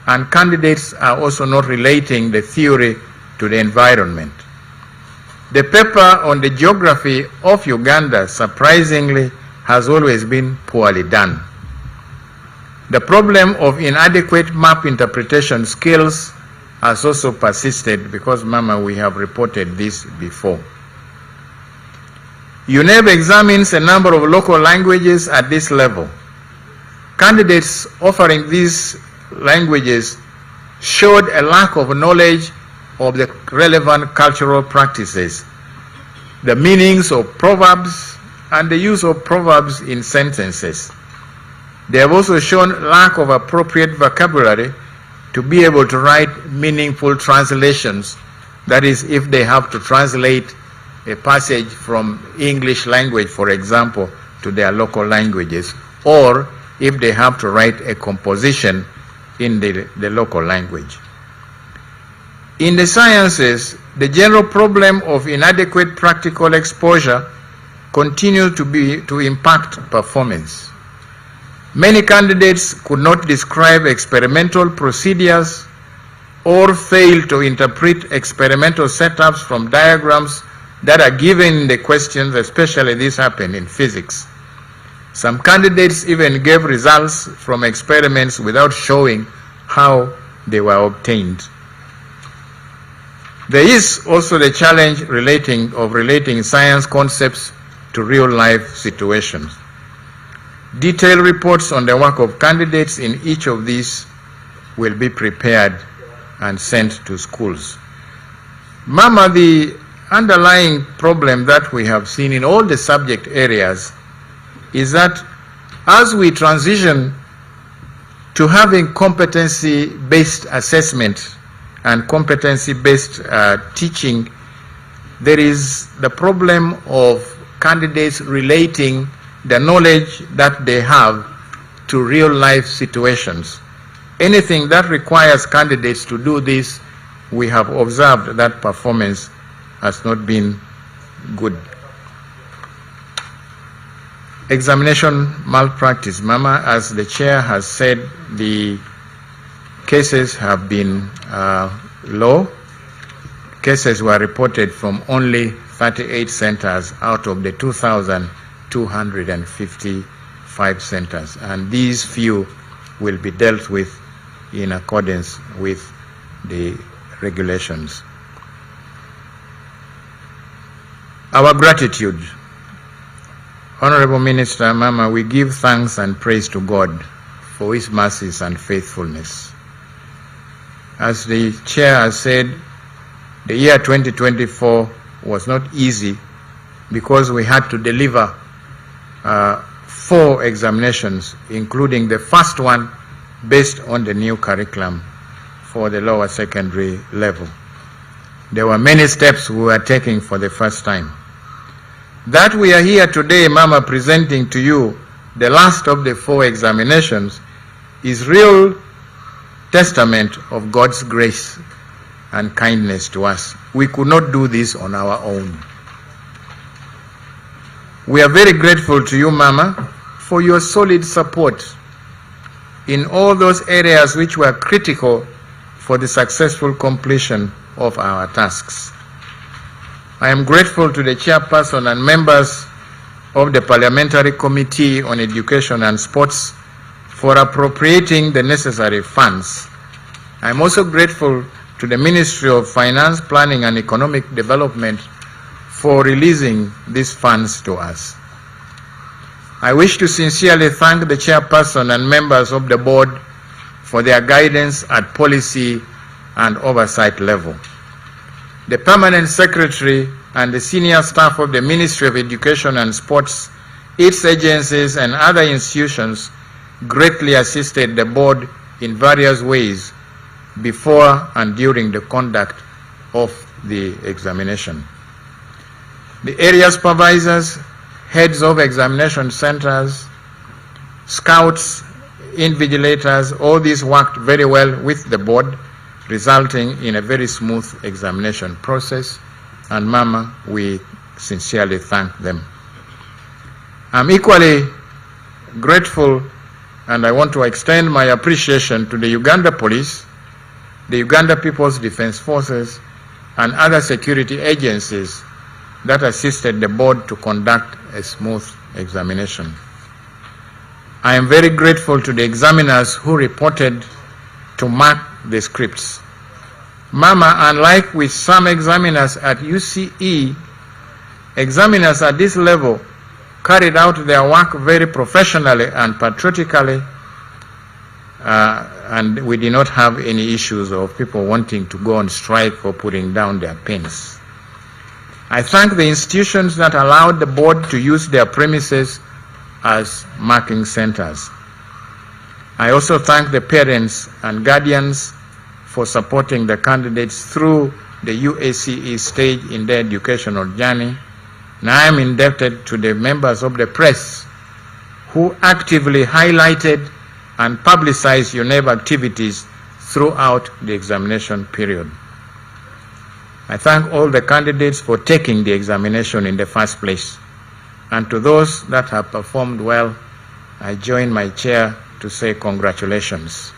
and candidates are also not relating the theory to the environment. The paper on the geography of Uganda, surprisingly, has always been poorly done. The problem of inadequate map interpretation skills has also persisted because, Mama, we have reported this before. UNEB examines a number of local languages at this level. Candidates offering these languages showed a lack of knowledge of the relevant cultural practices, the meanings of proverbs, and the use of proverbs in sentences. They have also shown lack of appropriate vocabulary to be able to write meaningful translations. That is, if they have to translate a passage from English language, for example, to their local languages, or if they have to write a composition in the local language. In the sciences, the general problem of inadequate practical exposure continues to impact performance. Many candidates could not describe experimental procedures or fail to interpret experimental setups from diagrams that are given in the questions, especially this happened in physics. Some candidates even gave results from experiments without showing how they were obtained. There is also the challenge of relating science concepts to real-life situations. Detailed reports on the work of candidates in each of these will be prepared and sent to schools. Mama, the underlying problem that we have seen in all the subject areas is that as we transition to having competency-based assessment and competency-based teaching, there is the problem of candidates relating the knowledge that they have to real-life situations. Anything that requires candidates to do this, we have observed that performance has not been good. Examination malpractice. Mama, as the chair has said, the cases have been low. Cases were reported from only 38 centers out of the 2,255 centers, and these few will be dealt with in accordance with the regulations. Our gratitude. Honorable Minister, Mama, we give thanks and praise to God for His mercies and faithfulness. As the chair has said, the year 2024 was not easy because we had to deliver 4 examinations, including the first one based on the new curriculum for the lower secondary level. There were many steps we were taking for the first time. That we are here today, Mama, presenting to you the last of the 4 examinations is real testament of God's grace and kindness to us. We could not do this on our own. We are very grateful to you, Mama, for your solid support in all those areas which were critical for the successful completion of our tasks. I am grateful to the chairperson and members of the Parliamentary Committee on Education and Sports for appropriating the necessary funds. I am also grateful to the Ministry of Finance, Planning and Economic Development for releasing these funds to us. I wish to sincerely thank the chairperson and members of the board for their guidance at policy and oversight level. The permanent secretary and the senior staff of the Ministry of Education and Sports, its agencies and other institutions greatly assisted the board in various ways before and during the conduct of the examination. The area supervisors, heads of examination centers, scouts, invigilators, all these worked very well with the board, resulting in a very smooth examination process. And Mama, we sincerely thank them. I'm equally grateful, and I want to extend my appreciation to the Uganda Police, the Uganda People's Defense Forces, and other security agencies that assisted the board to conduct a smooth examination. I am very grateful to the examiners who reported to mark the scripts. Mama, unlike with some examiners at UCE, examiners at this level carried out their work very professionally and patriotically, and we did not have any issues of people wanting to go on strike or putting down their pens. I thank the institutions that allowed the board to use their premises as marking centers. I also thank the parents and guardians for supporting the candidates through the UACE stage in their educational journey. And I am indebted to the members of the press who actively highlighted and publicized UNEB activities throughout the examination period. I thank all the candidates for taking the examination in the first place. And to those that have performed well, I join my chair to say congratulations.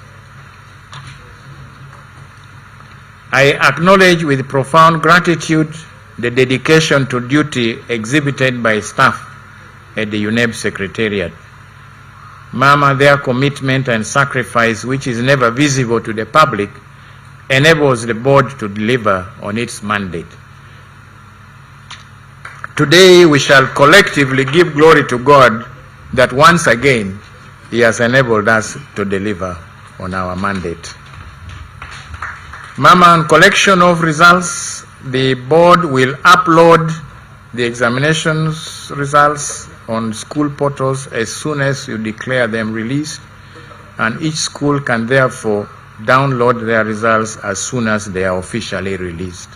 I acknowledge with profound gratitude the dedication to duty exhibited by staff at the UNEB Secretariat. Mama, their commitment and sacrifice, which is never visible to the public, enables the board to deliver on its mandate. Today we shall collectively give glory to God that once again He has enabled us to deliver on our mandate. Mama, on collection of results, the board will upload the examinations results on school portals as soon as you declare them released, and each school can therefore download their results as soon as they are officially released.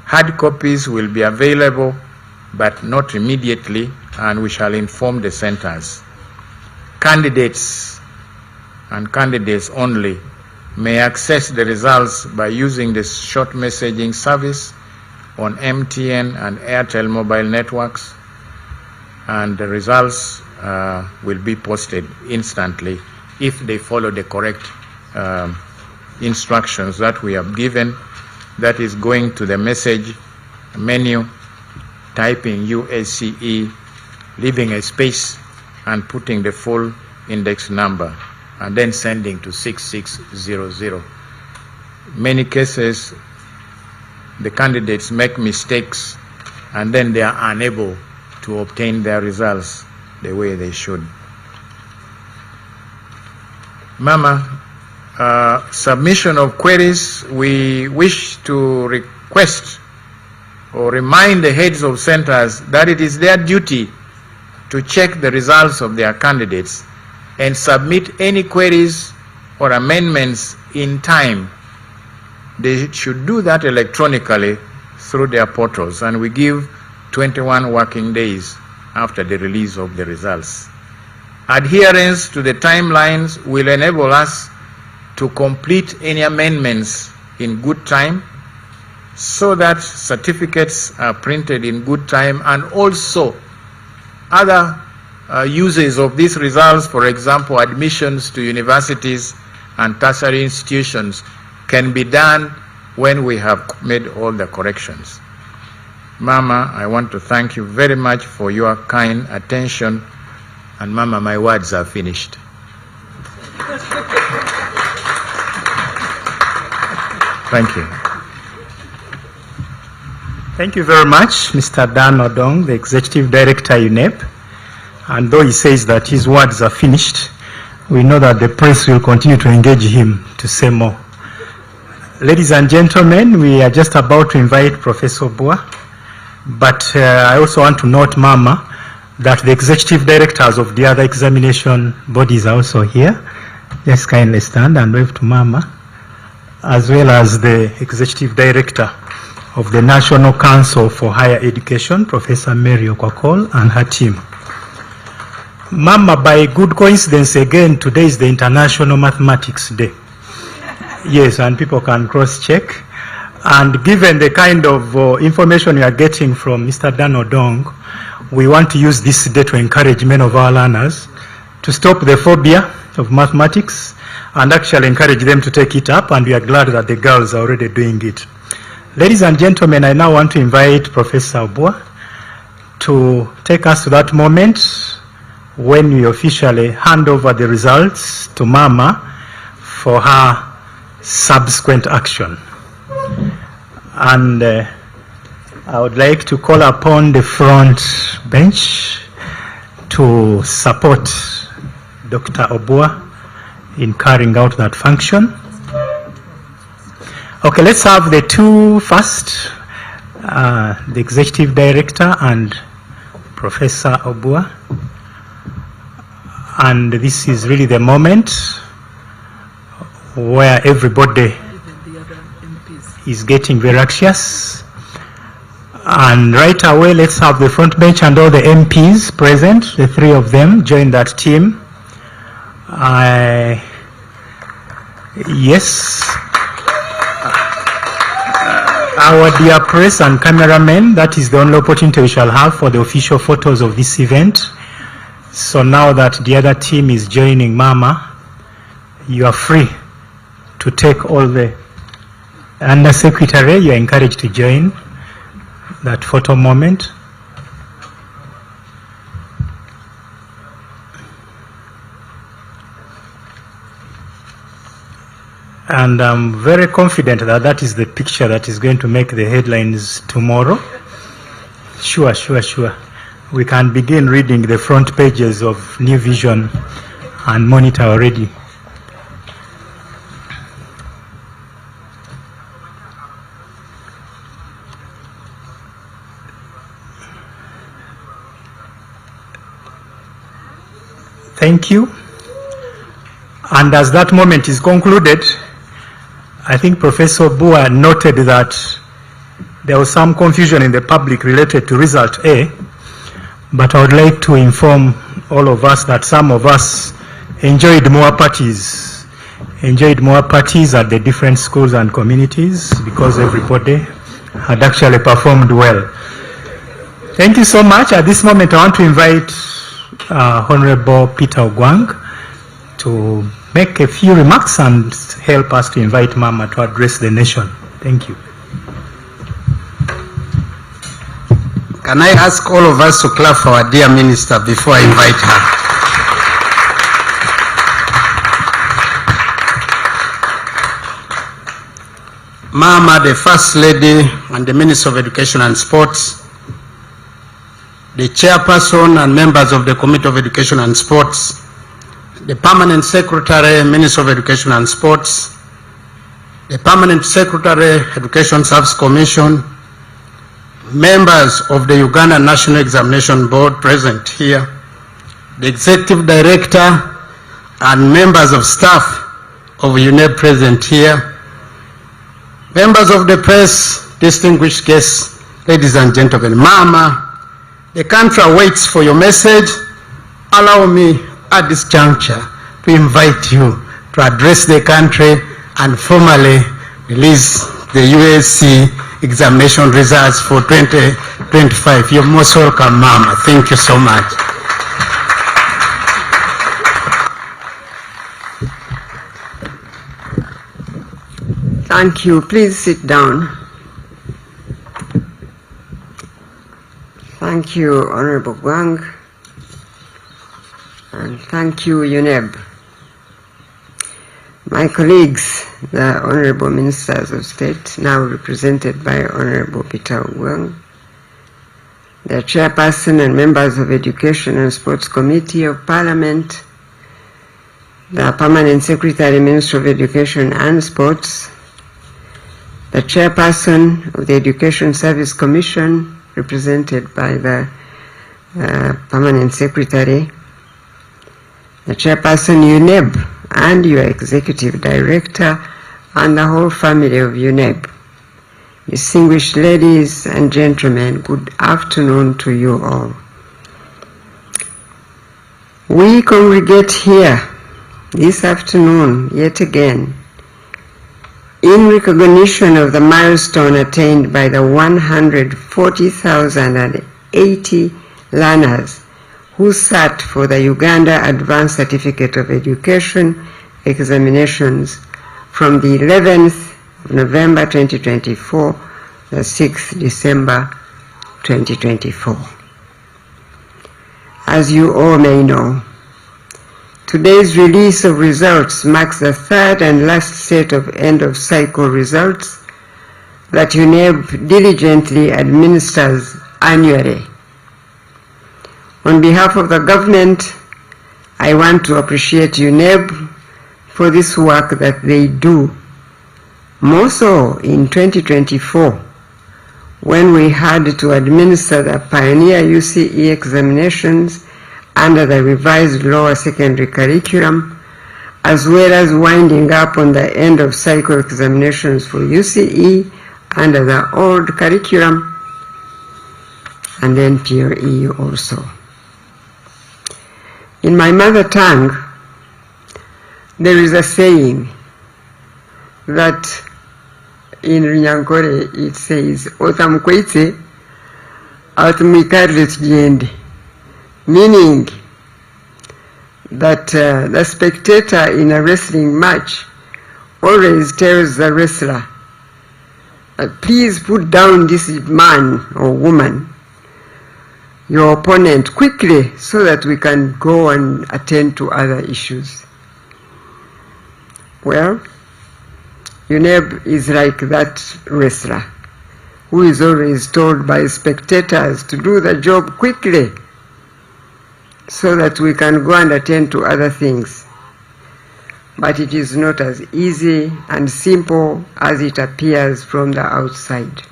Hard copies will be available, but not immediately, and we shall inform the centers. Candidates and candidates only may access the results by using the short messaging service on MTN and Airtel mobile networks, and the results will be posted instantly if they follow the correct instructions that we have given. That is going to the message menu, typing UACE, leaving a space and putting the full index number, and then sending to 6600. Many cases, the candidates make mistakes and then they are unable to obtain their results the way they should. Mama, submission of queries, we wish to request or remind the heads of centers that it is their duty to check the results of their candidates and submit any queries or amendments in time. They should do that electronically through their portals, and we give 21 working days after the release of the results. Adherence to the timelines will enable us to complete any amendments in good time, so that certificates are printed in good time, and also other uses of these results, for example, admissions to universities and tertiary institutions, can be done when we have made all the corrections. Mama, I want to thank you very much for your kind attention, and Mama, my words are finished. Thank you. Thank you very much, Mr. Dan Odong, the Executive Director, UNEP. And though he says that his words are finished, we know that the press will continue to engage him to say more. Ladies and gentlemen, we are just about to invite Professor Bua But I also want to note, Mama, that the executive directors of the other examination bodies are also here. Just kindly stand and wave to Mama, as well as the executive director of the National Council for Higher Education, Professor Mary Okwakol, and her team. Mama, by good coincidence again, today is the International Mathematics Day. Yes, and people can cross-check. And given the kind of information we are getting from Mr. Dan Odong, we want to use this day to encourage many of our learners to stop the phobia of mathematics and actually encourage them to take it up, and we are glad that the girls are already doing it. Ladies and gentlemen, I now want to invite Professor Obua to take us to that moment when we officially hand over the results to Mama for her subsequent action. And I would like to call upon the front bench to support Dr. Obua in carrying out that function. Okay, let's have the two first, the Executive Director and Professor Obua. And this is really the moment where everybody is getting very anxious. And right away, let's have the front bench and all the MPs present, the three of them, join that team. Yes. Our dear press and cameramen, that is the only opportunity we shall have for the official photos of this event. So now that the other team is joining Mama, you are free to take all the Under Secretary, you are encouraged to join that photo moment. And I'm very confident that that is the picture that is going to make the headlines tomorrow. Sure. We can begin reading the front pages of New Vision and Monitor already. Thank you. And as that moment is concluded, I think Professor Bua noted that there was some confusion in the public related to result A, but I would like to inform all of us that some of us enjoyed more parties at the different schools and communities because everybody had actually performed well. Thank you so much. At this moment, I want to invite Honorable Peter Ogwang to make a few remarks and help us to invite Mama to address the nation. Thank you. Can I ask all of us to clap for our dear minister before I invite her? Mama, the First Lady and the Minister of Education and Sports, the Chairperson and members of the Committee of Education and Sports, the Permanent Secretary, Minister of Education and Sports, the Permanent Secretary, Education Service Commission, members of the Uganda National Examination Board present here, the Executive Director and members of staff of UNEB present here, members of the press, distinguished guests, ladies and gentlemen. Mama, the country waits for your message. Allow me at this juncture to invite you to address the country and formally release the Uace examination results for 2025. You're most welcome, Mama. Thank you so much. Thank you. Please sit down. Thank you, Honorable Gwang, and thank you, UNEB. My colleagues, the Honorable Ministers of State, now represented by Honorable Peter Gwang, the Chairperson and members of Education and Sports Committee of Parliament, the Permanent Secretary, Minister of Education and Sports, the Chairperson of the Education Service Commission, represented by the Permanent Secretary, the Chairperson UNEB, and your Executive Director, and the whole family of UNEB. Distinguished ladies and gentlemen, good afternoon to you all. We congregate here this afternoon yet again in recognition of the milestone attained by the 140,080 learners who sat for the Uganda Advanced Certificate of Education examinations from the 11th of November 2024 to the 6th December 2024. As you all may know, today's release of results marks the third and last set of end-of-cycle results that UNEB diligently administers annually. On behalf of the government, I want to appreciate UNEB for this work that they do, more so in 2024, when we had to administer the Pioneer UCE examinations under the revised lower secondary curriculum, as well as winding up on the end-of-cycle examinations for UCE under the old curriculum, and then PRE also. In my mother tongue, there is a saying that in Runyankore it says, Otamkwete Autumikadlet Diende, meaning that the spectator in a wrestling match always tells the wrestler, please put down this man or woman, your opponent, quickly so that we can go and attend to other issues. Well, UNEB is like that wrestler who is always told by spectators to do the job quickly so that we can go and attend to other things. But it is not as easy and simple as it appears from the outside.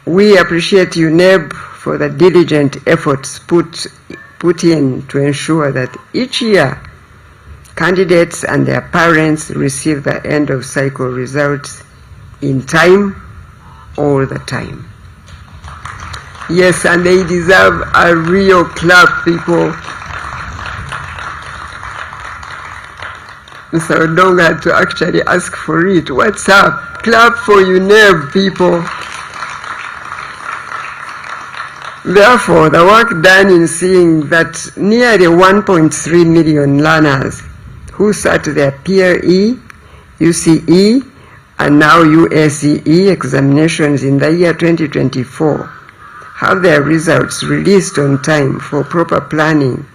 We appreciate UNEB for the diligent efforts put in to ensure that each year candidates and their parents receive the end-of-cycle results in time, all the time. Yes, and they deserve a real clap, people. Mr. Odonga had to actually ask for it. What's up? Clap for UNEB, people. Therefore, the work done in seeing that nearly 1.3 million learners who sat their PRE, UCE, and now UACE examinations in the year 2024 have their results released on time for proper planning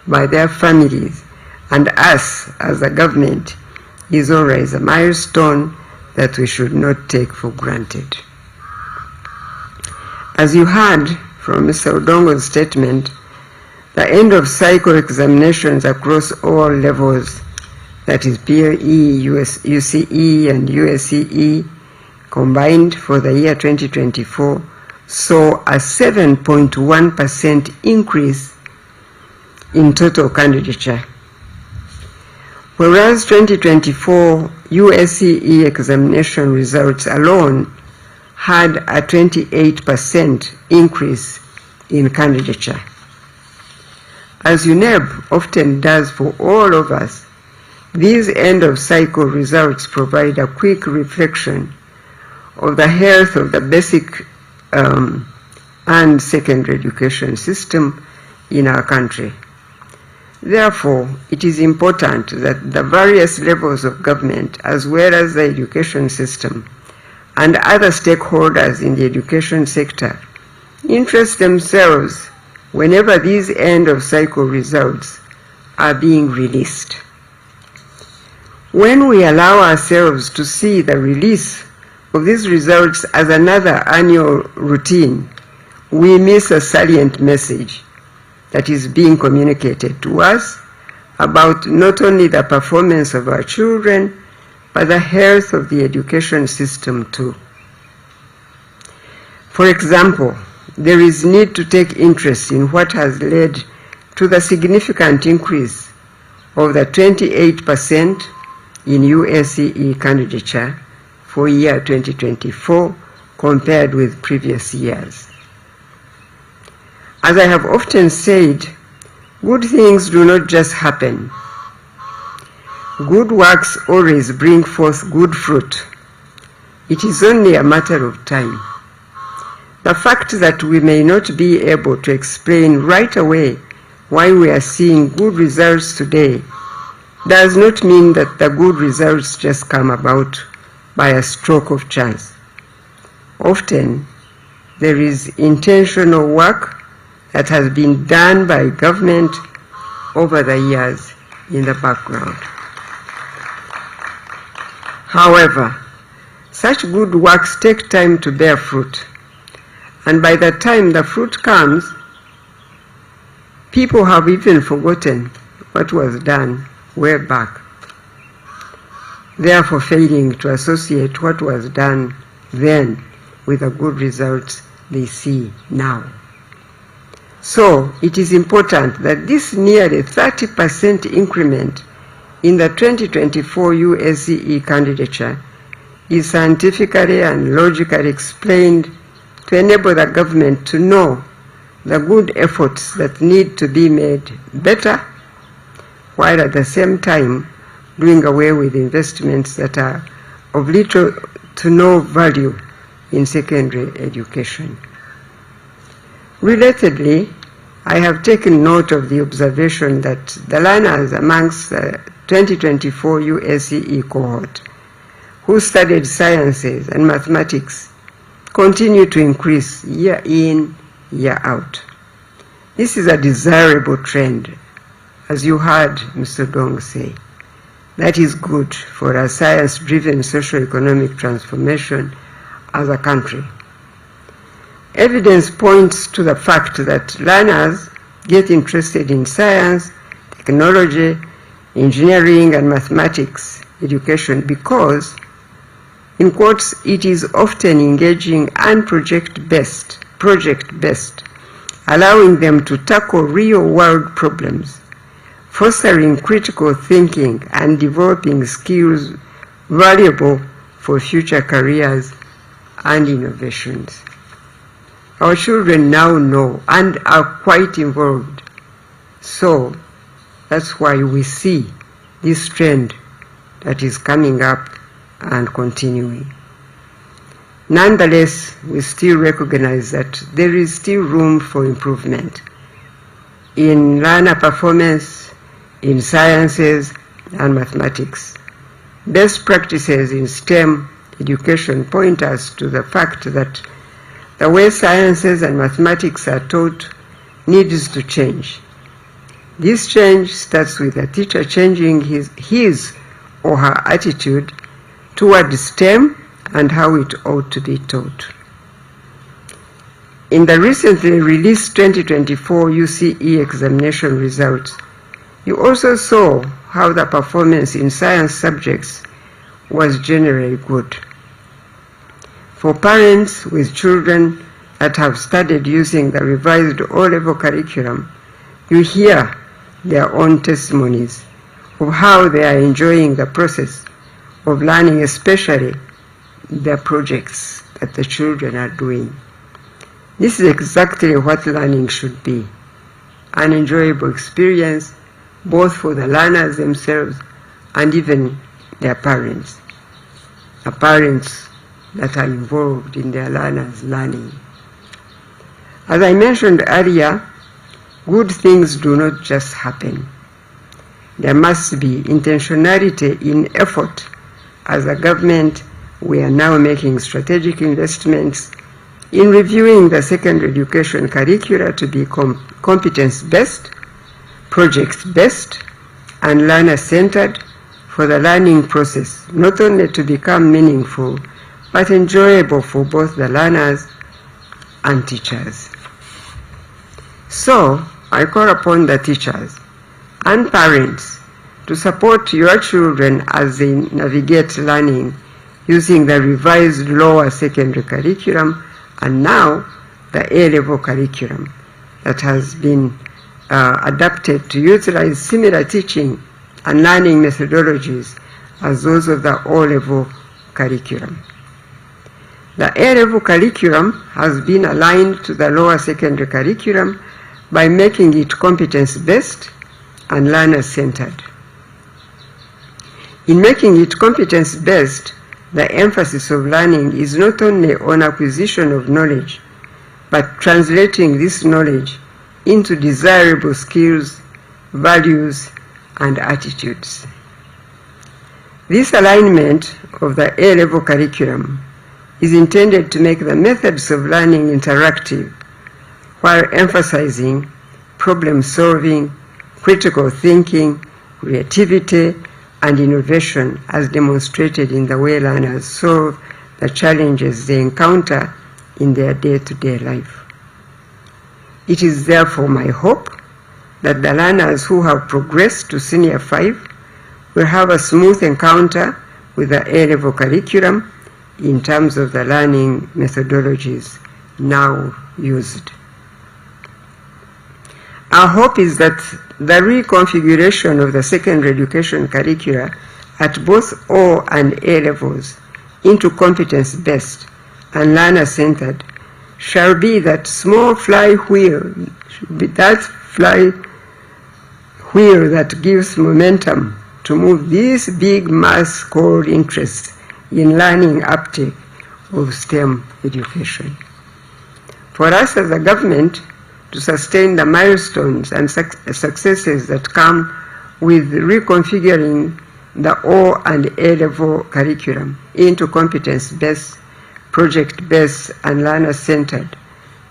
by their families and us as a government is always a milestone that we should not take for granted. As you heard from Mr. Odongo's statement, the end-of-cycle examinations across all levels, that is PRE, UCE, and UACE, combined for the year 2024, saw a 7.1% increase in total candidature. Whereas 2024 UACE examination results alone had a 28% increase in candidature. As UNEB often does for all of us, these end-of-cycle results provide a quick reflection of the health of the basic and secondary education system in our country. Therefore, it is important that the various levels of government, as well as the education system, and other stakeholders in the education sector, interest themselves whenever these end-of-cycle results are being released. When we allow ourselves to see the release of these results as another annual routine, we miss a salient message that is being communicated to us about not only the performance of our children, but the health of the education system too. For example, there is need to take interest in what has led to the significant increase of the 28% in UACE candidature for year 2024 compared with previous years. As I have often said, good things do not just happen. Good works always bring forth good fruit. It is only a matter of time. The fact that we may not be able to explain right away why we are seeing good results today does not mean that the good results just come about by a stroke of chance. Often, there is intentional work that has been done by government over the years in the background. However, such good works take time to bear fruit, and by the time the fruit comes, people have even forgotten what was done way back, therefore failing to associate what was done then with the good results they see now. So it is important that this nearly 30% increment in the 2024 UACE candidature is scientifically and logically explained to enable the government to know the good efforts that need to be made better, while at the same time doing away with investments that are of little to no value in secondary education. Relatedly, I have taken note of the observation that the learners amongst the 2024 UACE cohort who studied sciences and mathematics continue to increase year in, year out. This is a desirable trend, as you heard Mr. Dong say. That is good for a science-driven socio-economic transformation as a country. Evidence points to the fact that learners get interested in science, technology, engineering, and mathematics education because, in quotes, it is often engaging and project-based, allowing them to tackle real-world problems, fostering critical thinking and developing skills valuable for future careers and innovations. Our children now know and are quite involved. So that's why we see this trend that is coming up and continuing. Nonetheless, we still recognize that there is still room for improvement in learner performance, in sciences and mathematics. Best practices in STEM education point us to the fact that the way sciences and mathematics are taught needs to change. This change starts with a teacher changing his or her attitude toward STEM and how it ought to be taught. In the recently released 2024 UCE examination results, you also saw how the performance in science subjects was generally good. For parents with children that have studied using the revised O-level curriculum, you hear their own testimonies of how they are enjoying the process of learning, especially the projects that the children are doing. This is exactly what learning should be, an enjoyable experience both for the learners themselves and even their parents, the parents that are involved in their learners' learning. As I mentioned earlier, good things do not just happen. There must be intentionality in effort. As a government, we are now making strategic investments in reviewing the secondary education curricula to be competence-based, project-based, and learner-centered for the learning process, not only to become meaningful, but enjoyable for both the learners and teachers. So, I call upon the teachers and parents to support your children as they navigate learning using the revised lower secondary curriculum and now the A-level curriculum that has been adapted to utilize similar teaching and learning methodologies as those of the O-level curriculum. The A-level curriculum has been aligned to the lower secondary curriculum by making it competence-based and learner-centered. In making it competence-based, the emphasis of learning is not only on acquisition of knowledge, but translating this knowledge into desirable skills, values, and attitudes. This alignment of the A-level curriculum is intended to make the methods of learning interactive, while emphasizing problem-solving, critical thinking, creativity, and innovation as demonstrated in the way learners solve the challenges they encounter in their day-to-day life. It is therefore my hope that the learners who have progressed to Senior 5 will have a smooth encounter with the A-level curriculum in terms of the learning methodologies now used. Our hope is that the reconfiguration of the secondary education curricula at both O and A levels into competence-based and learner-centered shall be that small flywheel, that gives momentum to move this big mass called interest in learning uptake of STEM education. For us as a government, to sustain the milestones and successes that come with reconfiguring the O and A level curriculum into competence-based, project-based, and learner-centered,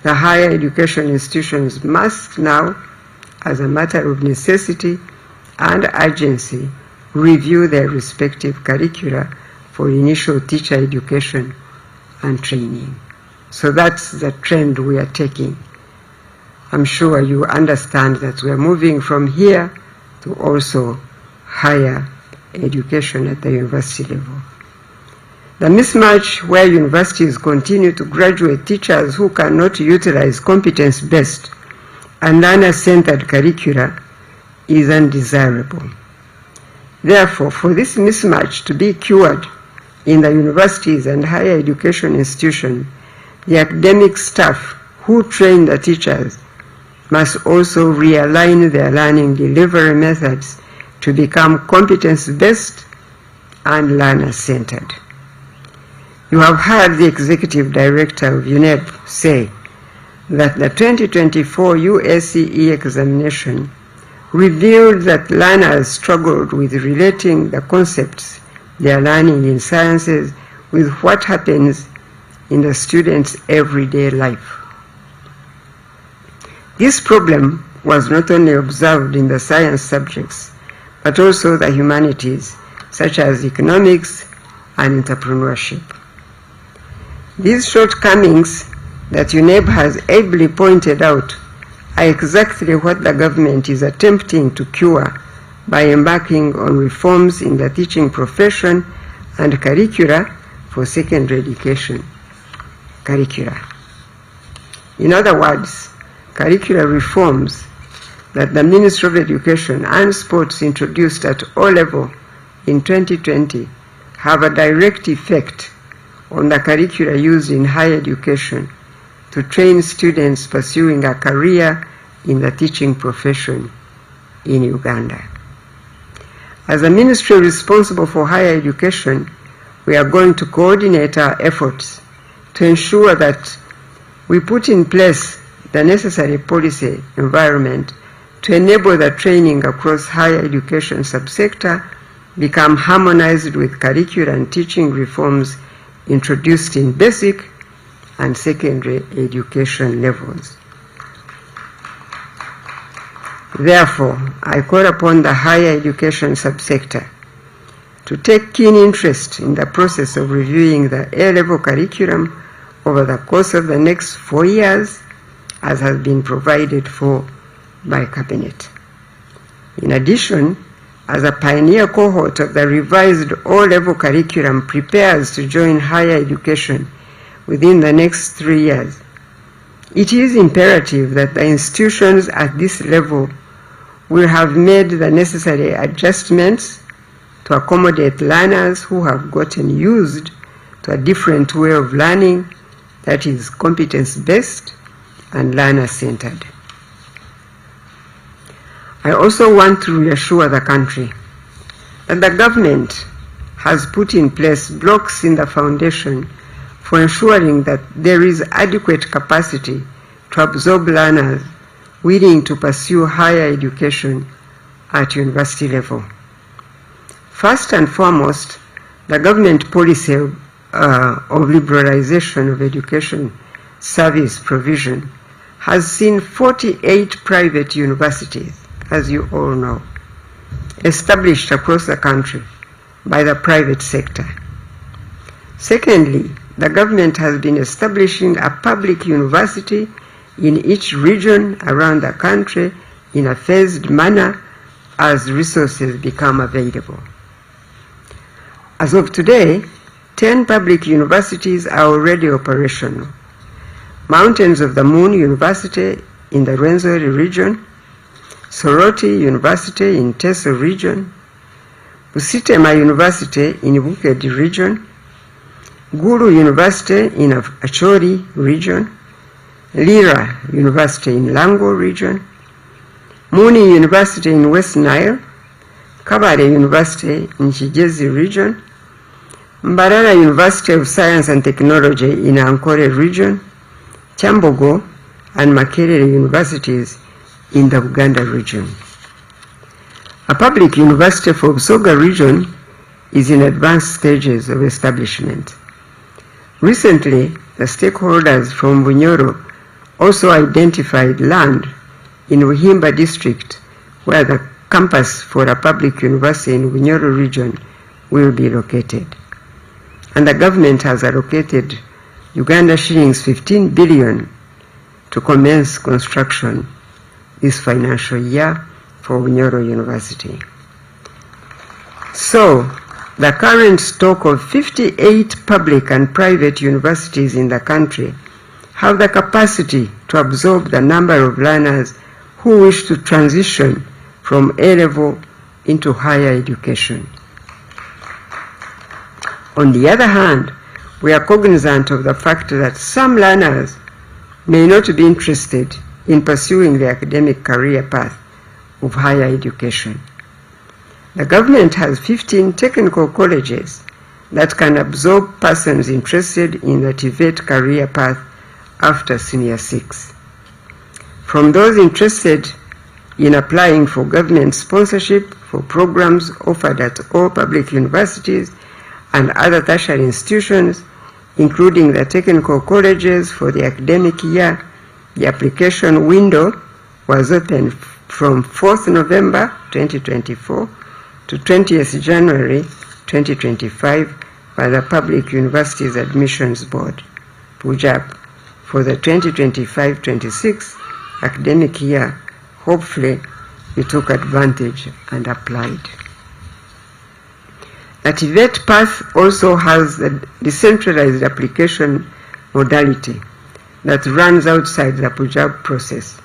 the higher education institutions must now, as a matter of necessity and urgency, review their respective curricula for initial teacher education and training. So that's the trend we are taking. I'm sure you understand that we're moving from here to also higher education at the university level. The mismatch where universities continue to graduate teachers who cannot utilize competence-based and learner-centered curricula is undesirable. Therefore, for this mismatch to be cured in the universities and higher education institutions, the academic staff who train the teachers must also realign their learning delivery methods to become competence-based and learner-centered. You have heard the Executive Director of UNEP say that the 2024 UACE examination revealed that learners struggled with relating the concepts they are learning in sciences with what happens in the students' everyday life. This problem was not only observed in the science subjects, but also the humanities, such as economics and entrepreneurship. These shortcomings that UNEP has ably pointed out are exactly what the government is attempting to cure by embarking on reforms in the teaching profession and curricula for secondary education curricula. In other words, curricular reforms that the Ministry of Education and Sports introduced at O level in 2020 have a direct effect on the curricula used in higher education to train students pursuing a career in the teaching profession in Uganda. As a ministry responsible for higher education, we are going to coordinate our efforts to ensure that we put in place the necessary policy environment to enable the training across higher education subsector become harmonized with curricular and teaching reforms introduced in basic and secondary education levels. Therefore, I call upon the higher education subsector to take keen interest in the process of reviewing the A-level curriculum over the course of the next 4 years, as has been provided for by Cabinet. In addition, as a pioneer cohort of the revised O-level curriculum prepares to join higher education within the next 3 years. It is imperative that the institutions at this level will have made the necessary adjustments to accommodate learners who have gotten used to a different way of learning that is competence-based and learner-centered. I also want to reassure the country that the government has put in place blocks in the foundation for ensuring that there is adequate capacity to absorb learners willing to pursue higher education at university level. First and foremost, the government policy of liberalization of education service provision has seen 48 private universities, as you all know, established across the country by the private sector. Secondly, the government has been establishing a public university in each region around the country in a phased manner as resources become available. As of today, 10 public universities are already operational. Mountains of the Moon University in the Rwenzori region, Soroti University in Teso region, Busitema University in Bukedi region, Gulu University in Acholi region, Lira University in Lango region, Muni University in West Nile, Kabale University in Kigezi region, Mbarara University of Science and Technology in Ankole region, Chambogo and Makerere universities in the Buganda region. A public university for Busoga region is in advanced stages of establishment. Recently, the stakeholders from Bunyoro also identified land in Buhimba district where the campus for a public university in Bunyoro region will be located. And the government has allocated Uganda shillings 15 billion to commence construction this financial year for Bunyoro University. So, the current stock of 58 public and private universities in the country have the capacity to absorb the number of learners who wish to transition from A-level into higher education. On the other hand, we are cognizant of the fact that some learners may not be interested in pursuing the academic career path of higher education. The government has 15 technical colleges that can absorb persons interested in the TVET career path after Senior 6. From those interested in applying for government sponsorship for programs offered at all public universities and other tertiary institutions, including the technical colleges for the academic year, the application window was open from 4th November 2024 to 20th January 2025 by the Public Universities Admissions Board, PUJAB, for the 2025-26 academic year. Hopefully, you took advantage and applied. The TVET path also has a decentralized application modality that runs outside the PUJAB process.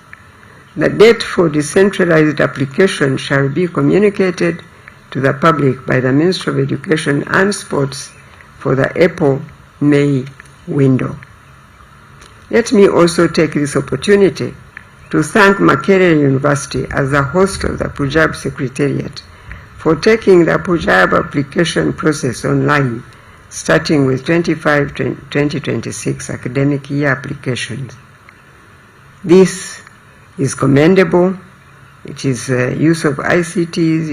The date for decentralized application shall be communicated to the public by the Ministry of Education and Sports for the April-May window. Let me also take this opportunity to thank Makerere University as the host of the PUJAB Secretariat for taking the PUJAB application process online, starting with 2025-2026 academic year applications. This is commendable. It is use of ICTs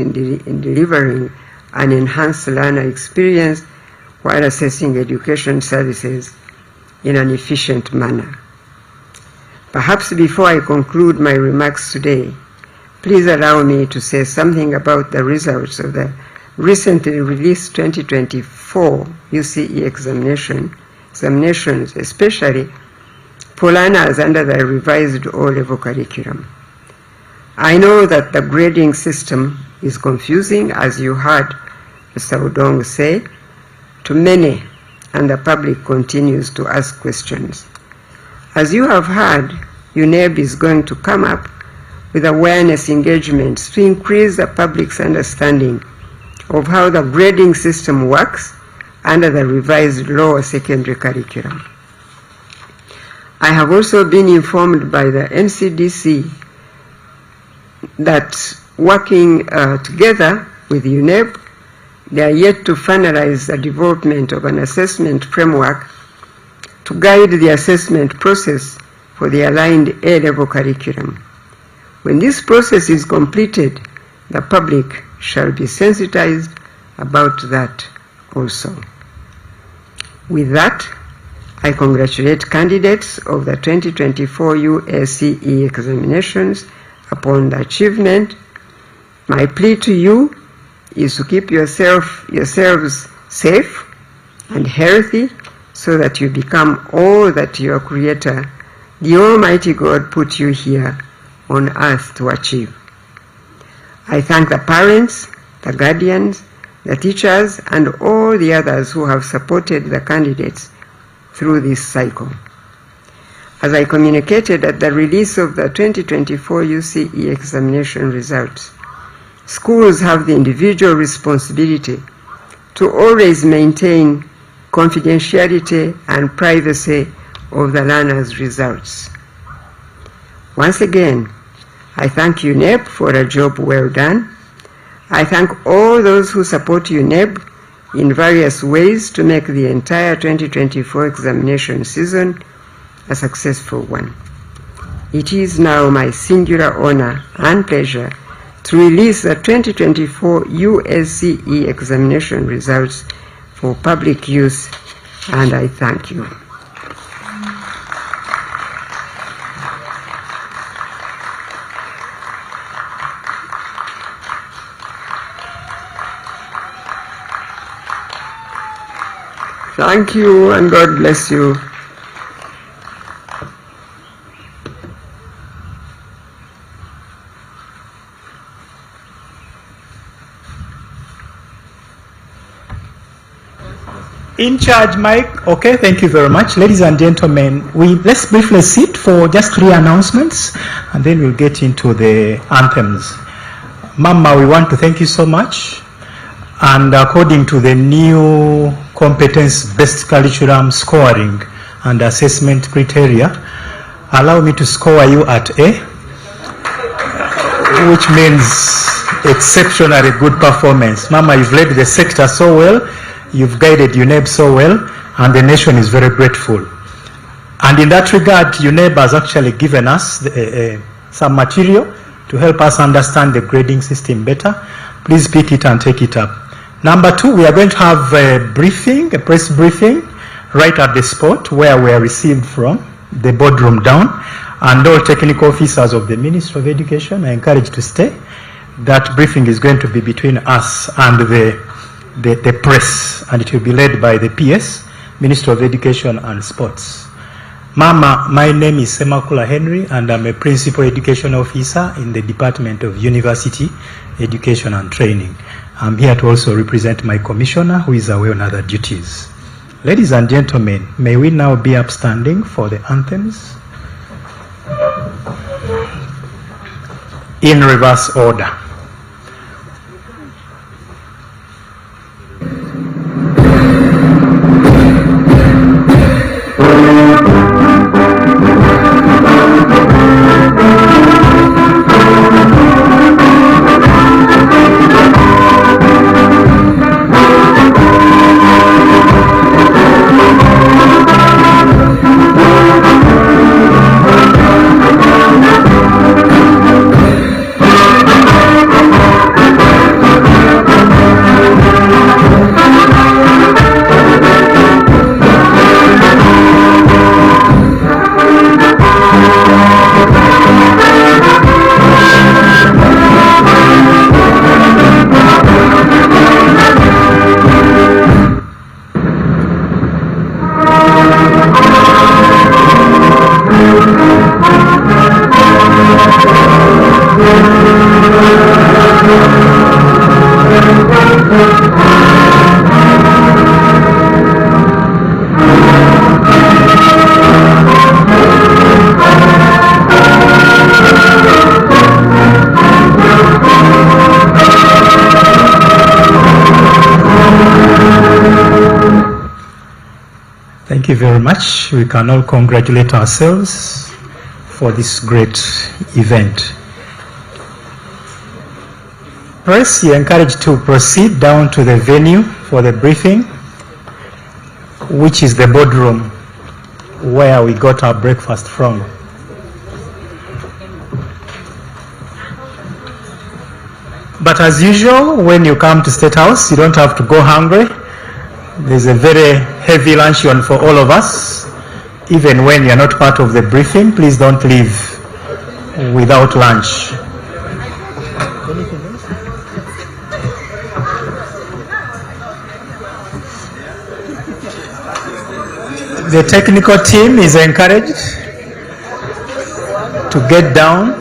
in delivering an enhanced learner experience while assessing education services in an efficient manner. Perhaps before I conclude my remarks today, please allow me to say something about the results of the recently released 2024 UCE examinations, especially for learners under the revised O-level curriculum. I know that the grading system is confusing, as you heard Mr. Odong say, to many, and the public continues to ask questions. As you have heard, UNEB is going to come up with awareness engagements to increase the public's understanding of how the grading system works under the revised lower secondary curriculum. I have also been informed by the NCDC that working together with UNEB, they are yet to finalize the development of an assessment framework to guide the assessment process for the aligned A-level curriculum. When this process is completed, the public shall be sensitized about that also. With that, I congratulate candidates of the 2024 UACE examinations upon the achievement. My plea to you is to keep yourselves safe and healthy so that you become all that your Creator, the Almighty God, put you here on earth to achieve. I thank the parents, the guardians, the teachers, and all the others who have supported the candidates through this cycle. As I communicated at the release of the 2024 UCE examination results, schools have the individual responsibility to always maintain confidentiality and privacy of the learners' results. Once again, I thank UNEB for a job well done. I thank all those who support UNEB in various ways to make the entire 2024 examination season a successful one. It is now my singular honor and pleasure to release the 2024 USCE examination results for public use, and I thank you. Thank you, and God bless you. In charge, Mike. Okay, thank you very much. Ladies and gentlemen, let's briefly sit for just 3 announcements, and then we'll get into the anthems. Mama, we want to thank you so much. And according to the new competence-based curriculum scoring and assessment criteria, allow me to score you at A, which means exceptionally good performance. Mama, you've led the sector so well, you've guided UNEB so well, and the nation is very grateful. And in that regard, UNEB has actually given us some material to help us understand the grading system better. Please pick it and take it up. Number 2, we are going to have a briefing, a press briefing, right at the spot where we are received from, the boardroom down, and all technical officers of the Ministry of Education are encouraged to stay. That briefing is going to be between us and the press, and it will be led by the PS, Ministry of Education and Sports. Mama, my name is Semakula Henry, and I'm a Principal Education Officer in the Department of University Education and Training. I'm here to also represent my commissioner, who is away on other duties. Ladies and gentlemen, may we now be upstanding for the anthems in reverse order. Thank you very much. We can all congratulate ourselves for this great event. Press, you're encouraged to proceed down to the venue for the briefing, which is the boardroom where we got our breakfast from. But as usual, when you come to State House, you don't have to go hungry. There's a very heavy luncheon for all of us. Even when you're not part of the briefing, please don't leave without lunch. The technical team is encouraged to get down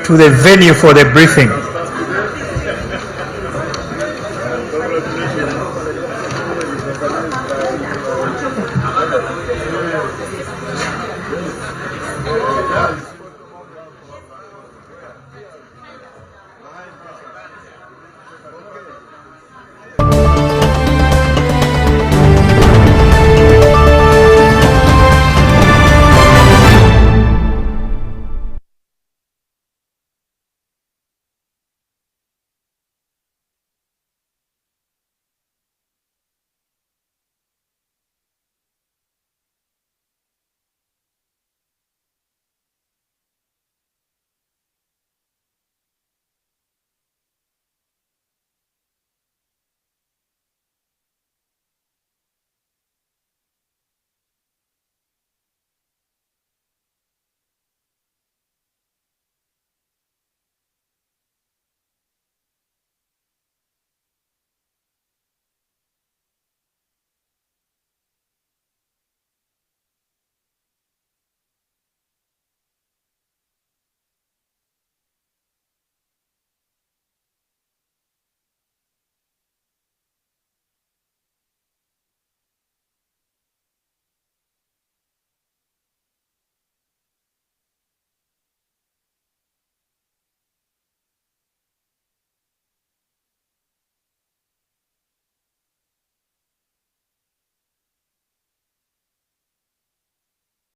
to the venue for the briefing.